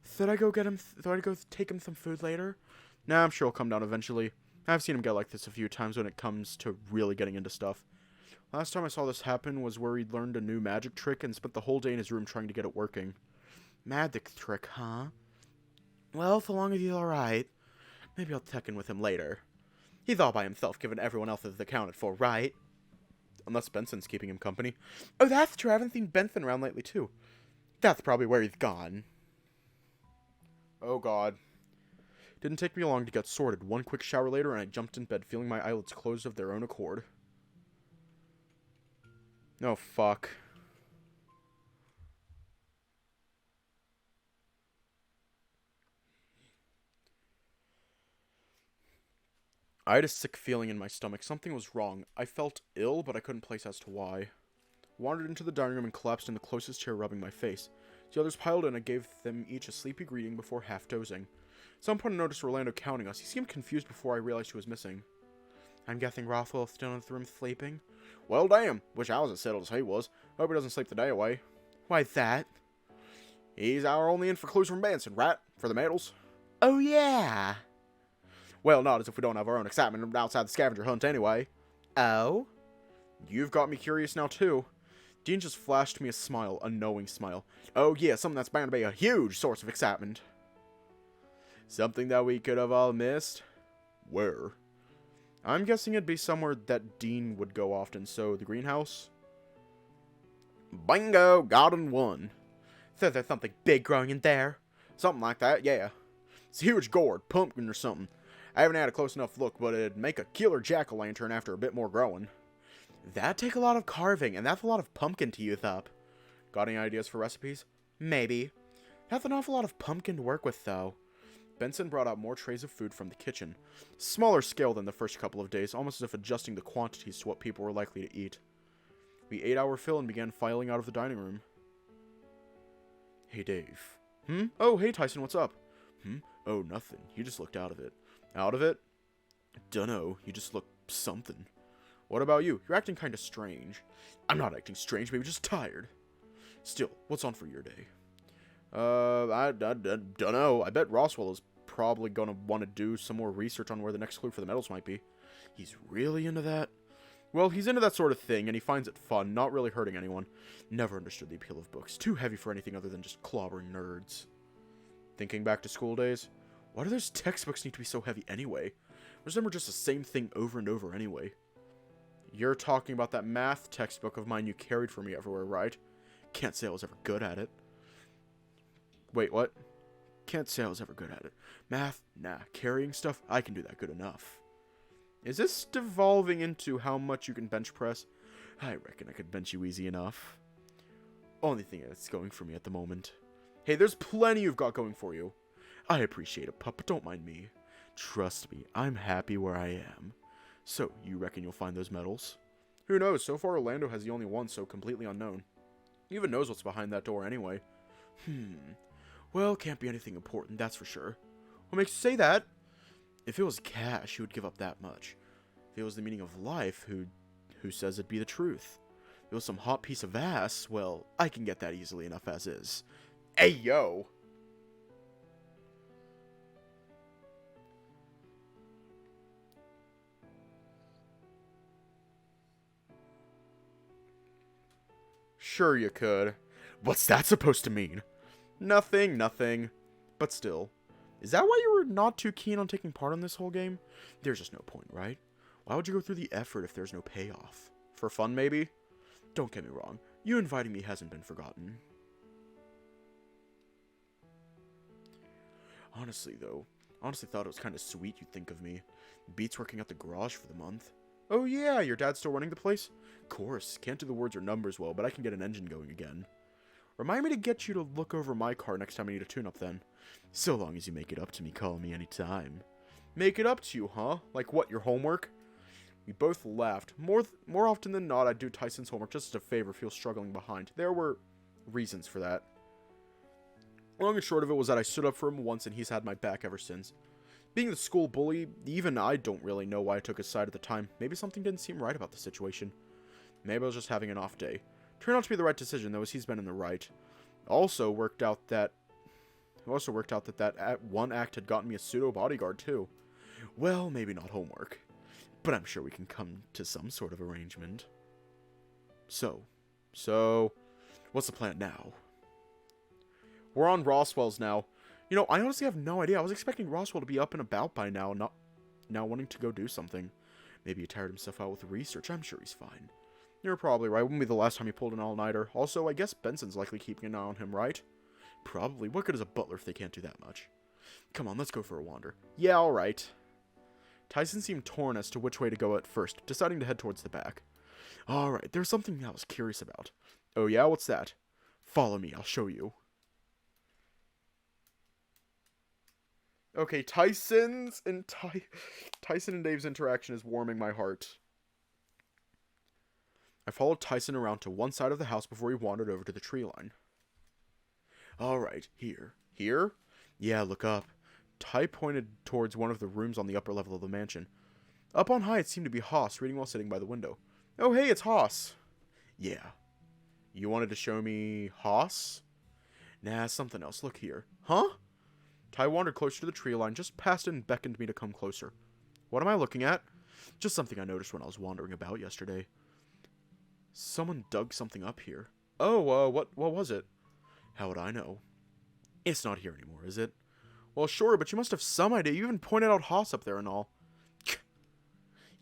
Thought I go get him? Thought I'd go take him some food later? Nah, I'm sure he'll come down eventually. I've seen him get like this a few times when it comes to really getting into stuff. Last time I saw this happen was where he'd learned a new magic trick and spent the whole day in his room trying to get it working. Magic trick, huh? Well, so long as he's alright. Maybe I'll check in with him later. He's all by himself, given everyone else is accounted for, right? Unless Benson's keeping him company. Oh, that's true. I haven't seen Benson around lately, too. That's probably where he's gone. Oh, God. Didn't take me long to get sorted. One quick shower later, and I jumped in bed, feeling my eyelids closed of their own accord. Oh, fuck. I had a sick feeling in my stomach. Something was wrong. I felt ill, but I couldn't place as to why. Wandered into the dining room and collapsed in the closest chair, rubbing my face. The others piled in and I gave them each a sleepy greeting before half dozing. At some point I noticed Orlando counting us. He seemed confused before I realized he was missing. I'm guessing Roswell's still in the room sleeping? Well, damn. Wish I was as settled as he was. Hope he doesn't sleep the day away. Why's that? He's our only in for clues from Benson, right? For the medals? Oh, yeah. Well, not as if we don't have our own excitement outside the scavenger hunt anyway. Oh? You've got me curious now, too. Dean just flashed me a smile, a knowing smile. Oh, yeah, something that's bound to be a huge source of excitement. Something that we could have all missed? Where? I'm guessing it'd be somewhere that Dean would go often, so the greenhouse? Bingo! Garden 1. So there's something big growing in there? Something like that, yeah. It's a huge gourd, pumpkin or something. I haven't had a close enough look, but it'd make a killer jack-o'-lantern after a bit more growing. That'd take a lot of carving, and that's a lot of pumpkin to use up. Got any ideas for recipes? Maybe. That's an awful lot of pumpkin to work with, though. Benson brought out more trays of food from the kitchen. Smaller scale than the first couple of days, almost as if adjusting the quantities to what people were likely to eat. We ate our fill and began filing out of the dining room. Hey, Dave. Oh, hey, Tyson, what's up? Oh, nothing. You just looked out of it. Out of it? Dunno. You just look something. What about you? You're acting kind of strange. I'm not acting strange, maybe just tired. Still, what's on for your day? I dunno. I bet Roswell is probably gonna want to do some more research on where the next clue for the medals might be. He's really into that? Well, he's into that sort of thing, and he finds it fun, not really hurting anyone. Never understood the appeal of books. Too heavy for anything other than just clobbering nerds. Thinking back to school days? Why do those textbooks need to be so heavy anyway? Was never just the same thing over and over anyway? You're talking about that math textbook of mine you carried for me everywhere, right? Can't say I was ever good at it. Wait, what? Can't say I was ever good at it. Math? Nah. Carrying stuff? I can do that good enough. Is this devolving into how much you can bench press? I reckon I could bench you easy enough. Only thing that's going for me at the moment. Hey, there's plenty you've got going for you. I appreciate it, pup, but don't mind me. Trust me, I'm happy where I am. So, you reckon you'll find those medals? Who knows? So far, Orlando has the only one, so completely unknown. He even knows what's behind that door anyway. Well, can't be anything important, that's for sure. What makes you say that? If it was cash, he would give up that much. If it was the meaning of life, who says it'd be the truth? If it was some hot piece of ass, well, I can get that easily enough as is. Hey, yo! Sure you could. What's that supposed to mean? Nothing. But still. Is that why you were not too keen on taking part in this whole game? There's just no point, right? Why would you go through the effort if there's no payoff? For fun, maybe? Don't get me wrong. You inviting me hasn't been forgotten. Honestly, though, thought it was kind of sweet you'd think of me. Beats working at the garage for the month. Oh yeah, your dad's still running the place? Course, can't do the words or numbers well, but I can get an engine going again. Remind me to get you to look over my car next time I need a tune-up then. So long as you make it up to me, call me anytime. Make it up to you, huh? Like what, your homework? We both laughed. More often than not, I'd do Tyson's homework just as a favor if he was struggling behind. There were reasons for that. Long and short of it was that I stood up for him once and he's had my back ever since. Being the school bully, even I don't really know why I took his side at the time. Maybe something didn't seem right about the situation. Maybe I was just having an off day. Turned out to be the right decision, though, as he's been in the right. Also worked out that one act had gotten me a pseudo bodyguard too. Well, maybe not homework, but I'm sure we can come to some sort of arrangement. So, what's the plan now? We're on Roswell's now. You know, I honestly have no idea. I was expecting Roswell to be up and about by now, not now wanting to go do something. Maybe he tired himself out with research. I'm sure he's fine. You're probably right. Wouldn't be the last time he pulled an all-nighter. Also, I guess Benson's likely keeping an eye on him, right? Probably. What good is a butler if they can't do that much? Come on, let's go for a wander. Yeah, alright. Tyson seemed torn as to which way to go at first, deciding to head towards the back. Alright, there's something I was curious about. Oh yeah, what's that? Follow me, I'll show you. Okay, Tyson and Dave's interaction is warming my heart. I followed Tyson around to one side of the house before he wandered over to the tree line. Alright, here. Here? Yeah, look up. Ty pointed towards one of the rooms on the upper level of the mansion. Up on high, it seemed to be Haas, reading while sitting by the window. Oh, hey, it's Haas. Yeah. You wanted to show me Haas? Nah, something else. Look here. Huh? Ty wandered closer to the tree line, just past it and beckoned me to come closer. What am I looking at? Just something I noticed when I was wandering about yesterday. Someone dug something up here. Oh, what was it? How would I know? It's not here anymore, is it? Well, sure, but you must have some idea. You even pointed out Haas up there and all.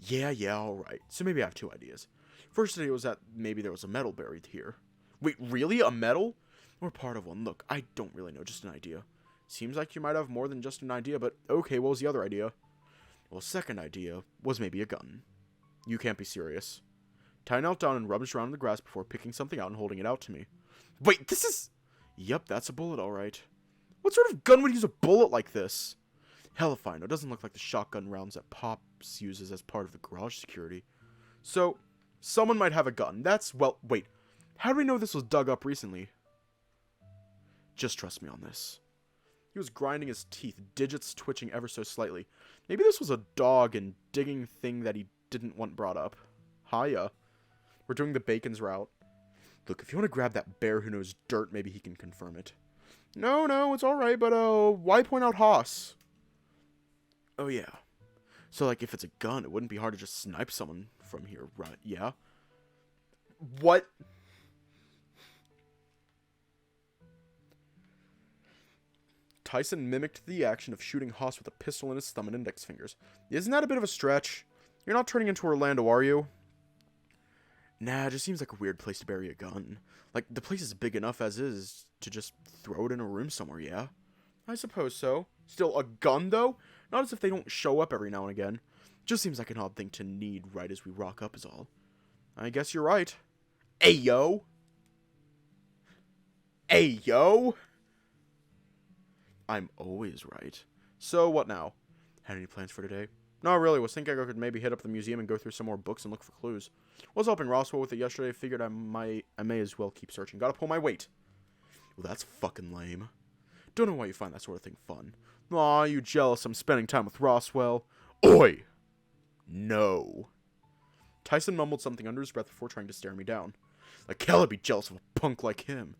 Yeah, alright. So maybe I have two ideas. First idea was that maybe there was a medal buried here. Wait, really? A medal? Or part of one? Look, I don't really know, just an idea. Seems like you might have more than just an idea, but okay, what was the other idea? Well, second idea was maybe a gun. You can't be serious. Ty knelt down and rummaged around in the grass before picking something out and holding it out to me. Wait, this is... Yep, that's a bullet, alright. What sort of gun would use a bullet like this? Hell if I know. It doesn't look like the shotgun rounds that Pops uses as part of the garage security. So, someone might have a gun. Well, wait. How do we know this was dug up recently? Just trust me on this. He was grinding his teeth, digits twitching ever so slightly. Maybe this was a dog and digging thing that he didn't want brought up. Hiya. We're doing the Bacon's route. Look, if you want to grab that bear who knows dirt, maybe he can confirm it. No, it's alright, but, why point out Haas? Oh, yeah. So, like, if it's a gun, it wouldn't be hard to just snipe someone from here, right? Yeah? What? Tyson mimicked the action of shooting Haas with a pistol in his thumb and index fingers. Isn't that a bit of a stretch? You're not turning into Orlando, are you? Nah, it just seems like a weird place to bury a gun. Like, the place is big enough as is to just throw it in a room somewhere, yeah? I suppose so. Still, a gun, though? Not as if they don't show up every now and again. Just seems like an odd thing to need right as we rock up is all. I guess you're right. Ayo! Ayo! I'm always right. So, what now? Had any plans for today? No, really, was thinking I could maybe hit up the museum and go through some more books and look for clues. Was helping Roswell with it yesterday, figured I may as well keep searching. Gotta pull my weight. Well, that's fucking lame. Don't know why you find that sort of thing fun. Aw, you jealous I'm spending time with Roswell? Oi! No. Tyson mumbled something under his breath before trying to stare me down. Like hell I'd be jealous of a punk like him.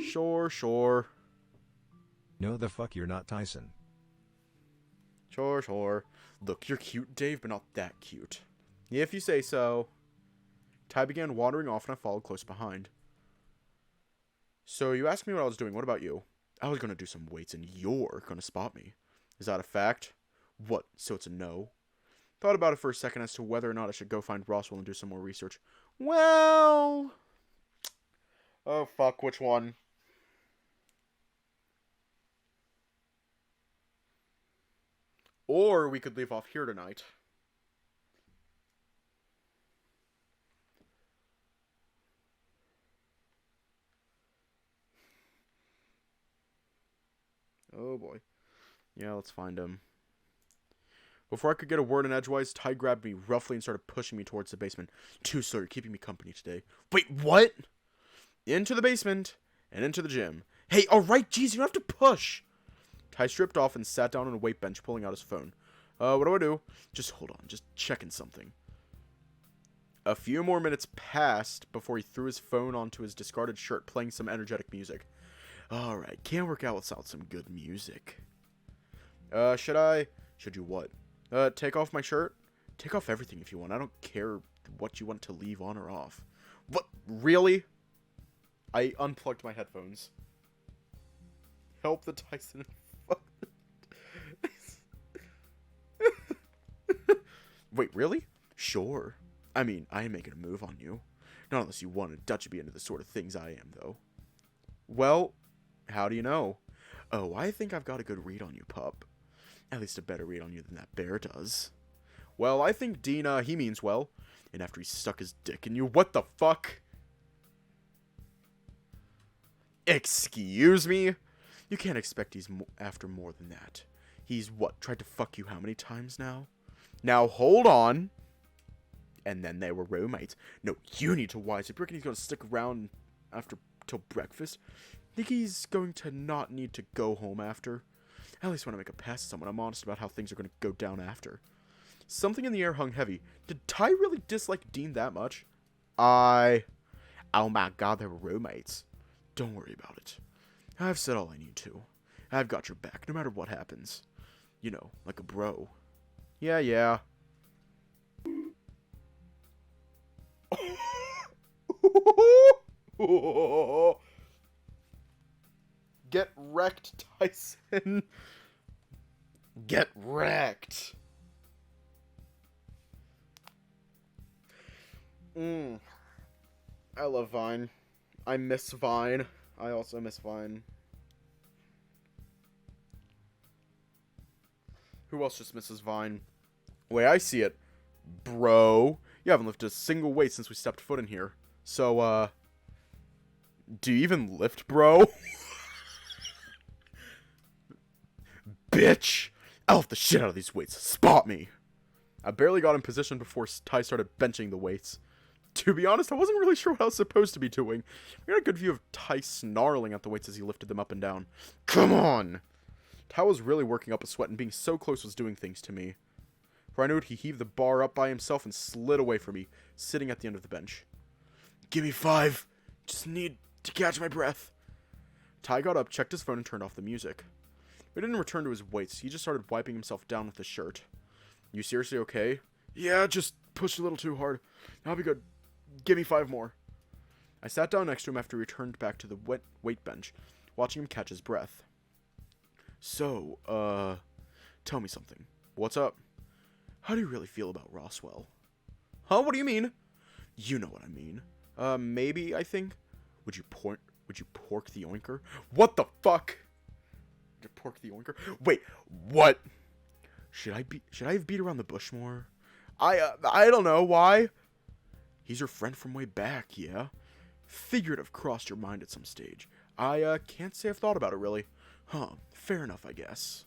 Sure. No the fuck you're not Tyson. Sure. Look, you're cute, Dave, but not that cute. If you say so. Ty began wandering off and I followed close behind. So you asked me what I was doing. What about you? I was going to do some weights and you're going to spot me. Is that a fact? What, so it's a no? Thought about it for a second as to whether or not I should go find Roswell and do some more research. Well... Oh, fuck, which one? Or we could leave off here tonight. Oh boy. Yeah, let's find him. Before I could get a word in edgewise, Ty grabbed me roughly and started pushing me towards the basement. Too slow, you're keeping me company today. Wait, what? Into the basement and into the gym. Hey, alright, jeez, you don't have to push. Ty stripped off and sat down on a weight bench, pulling out his phone. What do I do? Just hold on, just checking something. A few more minutes passed before he threw his phone onto his discarded shirt, playing some energetic music. Alright, can't work out without some good music. Should you what? Take off my shirt? Take off everything if you want. I don't care what you want to leave on or off. What? Really? I unplugged my headphones. Help the Tyson. Wait, really? Sure. I mean, I ain't making a move on you. Not unless you want to Dutch me into the sort of things I am, though. Well, how do you know? Oh, I think I've got a good read on you, pup. At least a better read on you than that bear does. Well, I think Dean, he means well. And after he stuck his dick in you, what the fuck? Excuse me? You can't expect he's after more than that. He's, what, tried to fuck you how many times now? Now, hold on. And then they were roommates. No, you need to wise up. You reckon he's going to stick around after till breakfast? Think he's going to not need to go home after? At least when I make a pass at someone, I'm honest about how things are going to go down after. Something in the air hung heavy. Did Ty really dislike Dean that much? Oh my god, they were roommates. Don't worry about it. I've said all I need to. I've got your back, no matter what happens. You know, like a bro. Yeah. Get wrecked, Tyson. Get wrecked. I love Vine. I miss Vine. I also miss Vine. Who else just misses Vine? The way I see it, bro, you haven't lifted a single weight since we stepped foot in here. So, do you even lift, bro? Bitch! Elf the shit out of these weights. Spot me! I barely got in position before Ty started benching the weights. To be honest, I wasn't really sure what I was supposed to be doing. We got a good view of Ty snarling at the weights as he lifted them up and down. Come on! Ty was really working up a sweat, and being so close was doing things to me. For I knew it, he heaved the bar up by himself and slid away from me, sitting at the end of the bench. Give me 5. Just need to catch my breath. Ty got up, checked his phone, and turned off the music. He didn't return to his weights. He just started wiping himself down with his shirt. You seriously okay? Yeah, just pushed a little too hard. I'll be good. Give me 5 more. I sat down next to him after he returned back to the weight bench, watching him catch his breath. So, tell me something. What's up? How do you really feel about Roswell? Huh? What do you mean? You know what I mean. Maybe, I think. Would you pork the oinker? What the fuck? Would you pork the oinker? Wait, what? Should I have beat around the bush more? I don't know. Why? He's your friend from way back, yeah? Figured it have crossed your mind at some stage. I can't say I've thought about it, really. Huh, fair enough, I guess.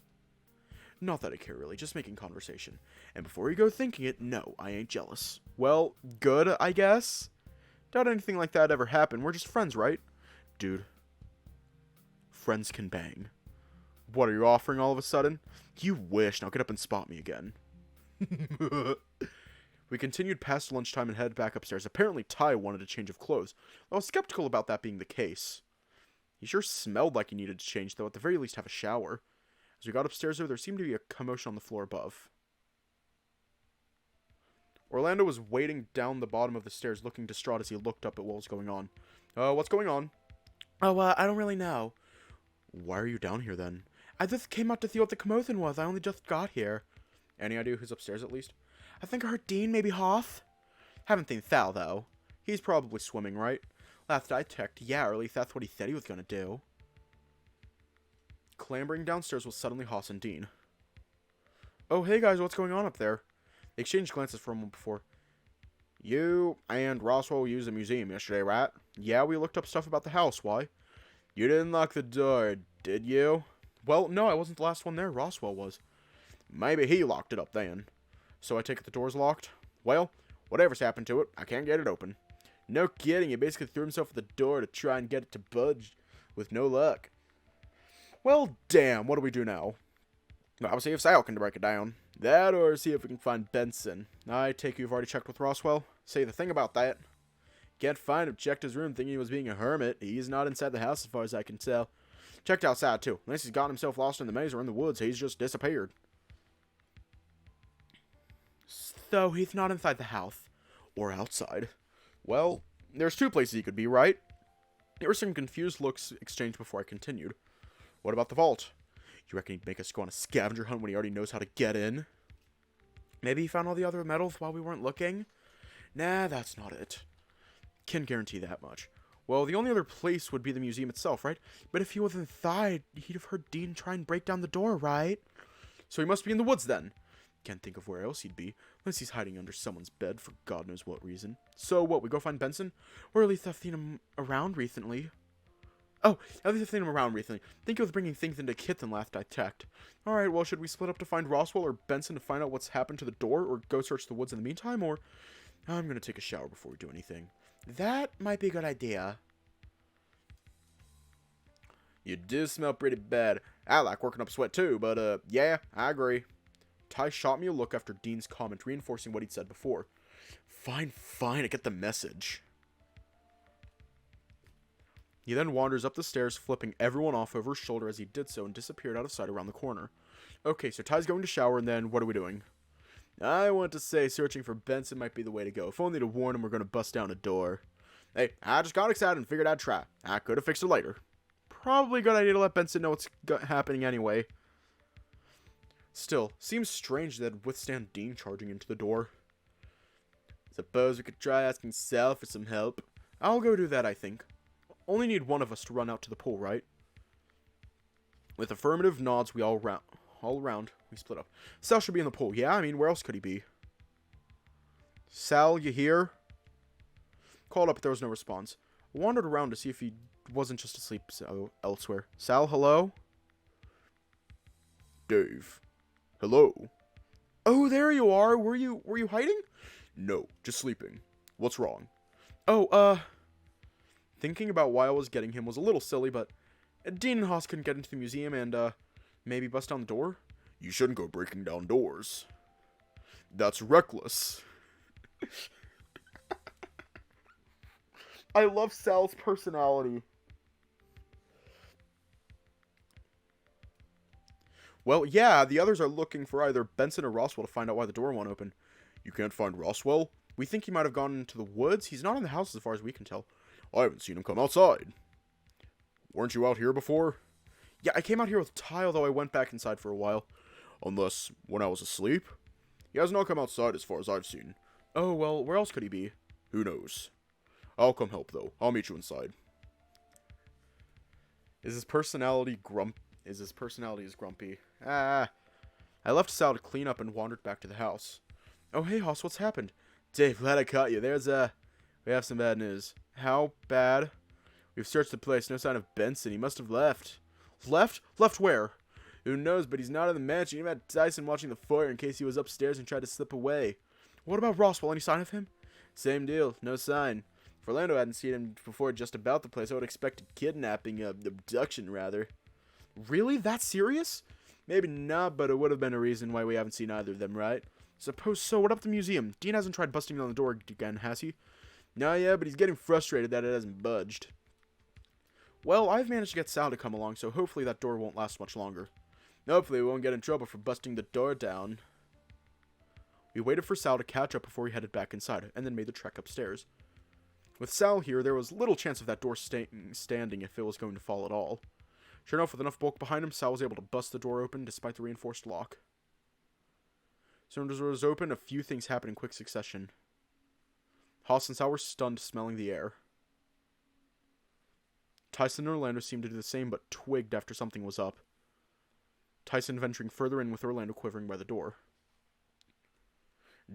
Not that I care, really, just making conversation. And before you go thinking it, no, I ain't jealous. Well, good, I guess? Doubt anything like that ever happened. We're just friends, right? Dude. Friends can bang. What, are you offering all of a sudden? You wish. Now get up and spot me again. We continued past lunchtime and headed back upstairs. Apparently Ty wanted a change of clothes. I was skeptical about that being the case. He sure smelled like he needed to change, though at the very least have a shower. As we got upstairs, there seemed to be a commotion on the floor above. Orlando was waiting down the bottom of the stairs, looking distraught as he looked up at what was going on. What's going on? Oh, I don't really know. Why are you down here, then? I just came out to see what the commotion was. I only just got here. Any idea who's upstairs at least? I think I heard Dean, maybe Hoth. Haven't seen Sal, though. He's probably swimming, right? Last I checked, yeah, or at least that's what he said he was gonna do. Clambering downstairs was suddenly Hoth and Dean. Oh, hey guys, what's going on up there? They exchanged glances for a moment before. You and Roswell used the museum yesterday, right? Yeah, we looked up stuff about the house. Why? You didn't lock the door, did you? Well, no, I wasn't the last one there. Roswell was. Maybe he locked it up then. So I take it the door's locked? Well, whatever's happened to it, I can't get it open. No kidding, he basically threw himself at the door to try and get it to budge, with no luck. Well, damn, what do we do now? I'll see if Sal can break it down. That, or see if we can find Benson. I take you've already checked with Roswell? Say the thing about that. Can't find him. Checked his room thinking he was being a hermit. He's not inside the house as far as I can tell. Checked outside too. Unless he's gotten himself lost in the maze or in the woods, he's just disappeared. So he's not inside the house. Or outside. Well, there's two places he could be, right? There were some confused looks exchanged before I continued. What about the vault? You reckon he'd make us go on a scavenger hunt when he already knows how to get in? Maybe he found all the other medals while we weren't looking? Nah, that's not it. Can guarantee that much. Well, the only other place would be the museum itself, right? But if he was inside, he'd have heard Dean try and break down the door, right? So he must be in the woods then. Can't think of where else he'd be, unless he's hiding under someone's bed for God knows what reason. So what, we go find Benson? Or at least I've seen him around recently. Oh, at least I've seen him around recently. Think he was bringing things into Kitten last I checked. Alright, well, should we split up to find Roswell or Benson to find out what's happened to the door, or go search the woods in the meantime, or... I'm gonna take a shower before we do anything. That might be a good idea. You do smell pretty bad. I like working up sweat too, but, yeah, I agree. Ty shot me a look after Dean's comment, reinforcing what he'd said before. Fine, I get the message. He then wanders up the stairs, flipping everyone off over his shoulder as he did so, and disappeared out of sight around the corner. Okay, so Ty's going to shower, and then what are we doing? I want to say searching for Benson might be the way to go, if only to warn him we're going to bust down a door. Hey, I just got excited and figured I'd try. I could have fixed it later. Probably a good idea to let Benson know what's happening anyway. Still, seems strange that it'd withstand Dean charging into the door. Suppose we could try asking Sal for some help. I'll go do that, I think. Only need one of us to run out to the pool, right? With affirmative nods, we all around, we split up. Sal should be in the pool. Yeah, I mean, where else could he be? Sal, you here? Called up, but there was no response. I wandered around to see if he wasn't just asleep elsewhere. Sal, hello? Dave. Hello? Oh, there you are. Were you hiding? No, just sleeping. What's wrong? Oh, thinking about why I was getting him was a little silly, but Dean and Haas couldn't get into the museum and, maybe bust down the door? You shouldn't go breaking down doors. That's reckless. I love Sal's personality. Well, yeah, the others are looking for either Benson or Roswell to find out why the door won't open. You can't find Roswell? We think he might have gone into the woods. He's not in the house as far as we can tell. I haven't seen him come outside. Weren't you out here before? Yeah, I came out here with Ty, although I went back inside for a while. Unless when I was asleep? He has not come outside as far as I've seen. Oh, well, where else could he be? Who knows? I'll come help, though. I'll meet you inside. Is his personality grumpy? Ah. I left Sal to clean up and wandered back to the house. Oh, hey, Hoss, what's happened? Dave, glad I caught you. We have some bad news. How bad? We've searched the place. No sign of Benson. He must have left. Left? Left where? Who knows, but he's not in the mansion. You met Dyson watching the fire in case he was upstairs and tried to slip away. What about Roswell? Any sign of him? Same deal. No sign. If Orlando hadn't seen him before just about the place, I would expect a kidnapping, abduction, rather. Really? That serious? Maybe not, but it would have been a reason why we haven't seen either of them, right? Suppose so. What about the museum? Dean hasn't tried busting down the door again, has he? No, yeah, but he's getting frustrated that it hasn't budged. Well, I've managed to get Sal to come along, so hopefully that door won't last much longer. Hopefully we won't get in trouble for busting the door down. We waited for Sal to catch up before we headed back inside, and then made the trek upstairs. With Sal here, there was little chance of that door standing if it was going to fall at all. Sure enough, with enough bulk behind him, Sal was able to bust the door open despite the reinforced lock. As soon as the door was open, a few things happened in quick succession. Haas and Sal were stunned, smelling the air. Tyson and Orlando seemed to do the same, but twigged after something was up. Tyson venturing further in with Orlando quivering by the door.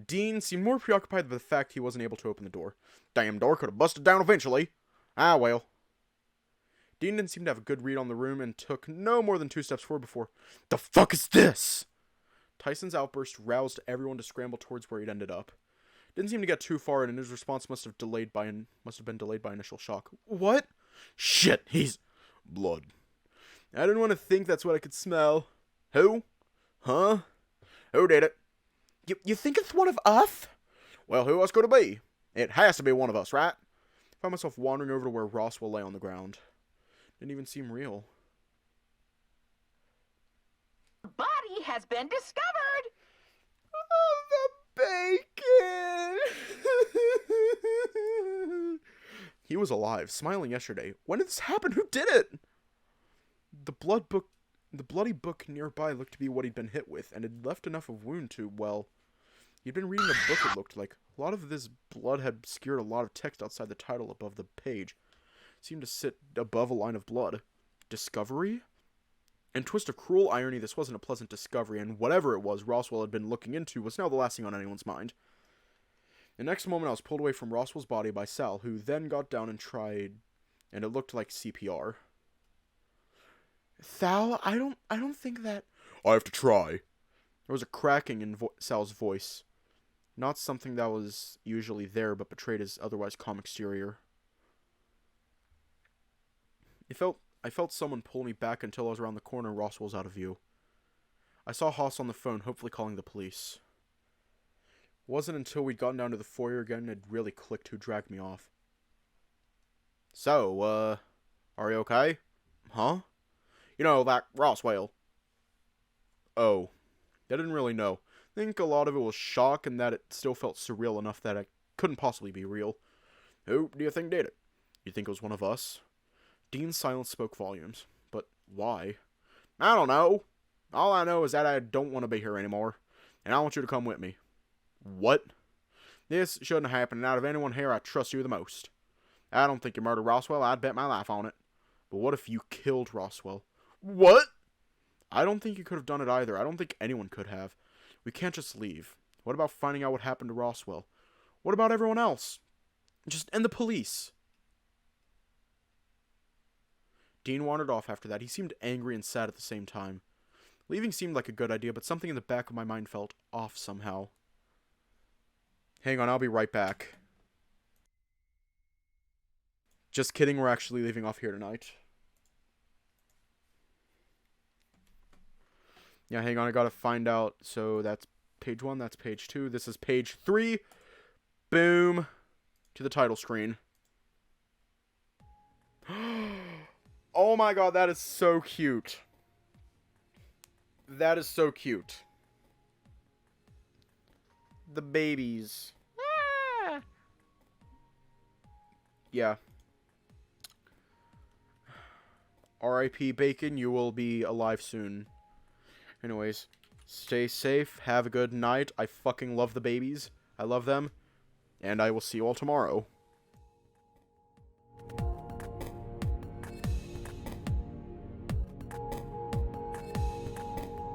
Dean seemed more preoccupied with the fact he wasn't able to open the door. Damn door could have busted down eventually. Ah, well. Dean didn't seem to have a good read on the room and took no more than 2 steps forward before, "The fuck is this?" Tyson's outburst roused everyone to scramble towards where he'd ended up. Didn't seem to get too far, and his response must have been delayed by initial shock. "What? Shit, he's blood. I didn't want to think that's what I could smell. Who? Huh? Who did it? You think it's one of us? Well, who else could it be? It has to be one of us, right?" I found myself wandering over to where Roswell lay on the ground. Didn't even seem real. Body has been discovered. Oh, the bacon! He was alive, smiling yesterday. When did this happen? Who did it? The bloody book nearby looked to be what he'd been hit with, and had left enough of wound to, well, he'd been reading a book, it looked like. A lot of this blood had obscured a lot of text outside the title above the page. It seemed to sit above a line of blood. Discovery? In twist of cruel irony, this wasn't a pleasant discovery, and whatever it was Roswell had been looking into was now the last thing on anyone's mind. The next moment I was pulled away from Roswell's body by Sal, who then got down and tried, and it looked like CPR. "Sal, I don't think that..." "I have to try." There was a cracking in Sal's voice. Not something that was usually there, but betrayed his otherwise calm exterior. I felt someone pull me back until I was around the corner and Roswell was out of view. I saw Haas on the phone, hopefully calling the police. It wasn't until we'd gotten down to the foyer again it really clicked who dragged me off. "So, are you okay? Huh? You know, that Roswell." "Oh, I didn't really know. I think a lot of it was shock and that it still felt surreal enough that it couldn't possibly be real. Who do you think did it? You think it was one of us?" Dean's silence spoke volumes. "But why?" "I don't know. All I know is that I don't want to be here anymore, and I want you to come with me." "What?" "This shouldn't have happened, and out of anyone here, I trust you the most. I don't think you murdered Roswell. I'd bet my life on it. But what if you killed Roswell?" "What?" "I don't think you could have done it either. I don't think anyone could have. We can't just leave. What about finding out what happened to Roswell? What about everyone else? And the police?" Dean wandered off after that. He seemed angry and sad at the same time. Leaving seemed like a good idea, but something in the back of my mind felt off somehow. Hang on, I'll be right back. Just kidding, we're actually leaving off here tonight. Yeah, hang on, I gotta find out. So that's page 1, that's page 2. This is page 3. Boom. To the title screen. Oh my god, that is so cute. That is so cute. The babies. Ah. Yeah. R.I.P. Bacon, you will be alive soon. Anyways, stay safe, have a good night. I fucking love the babies. I love them. And I will see you all tomorrow.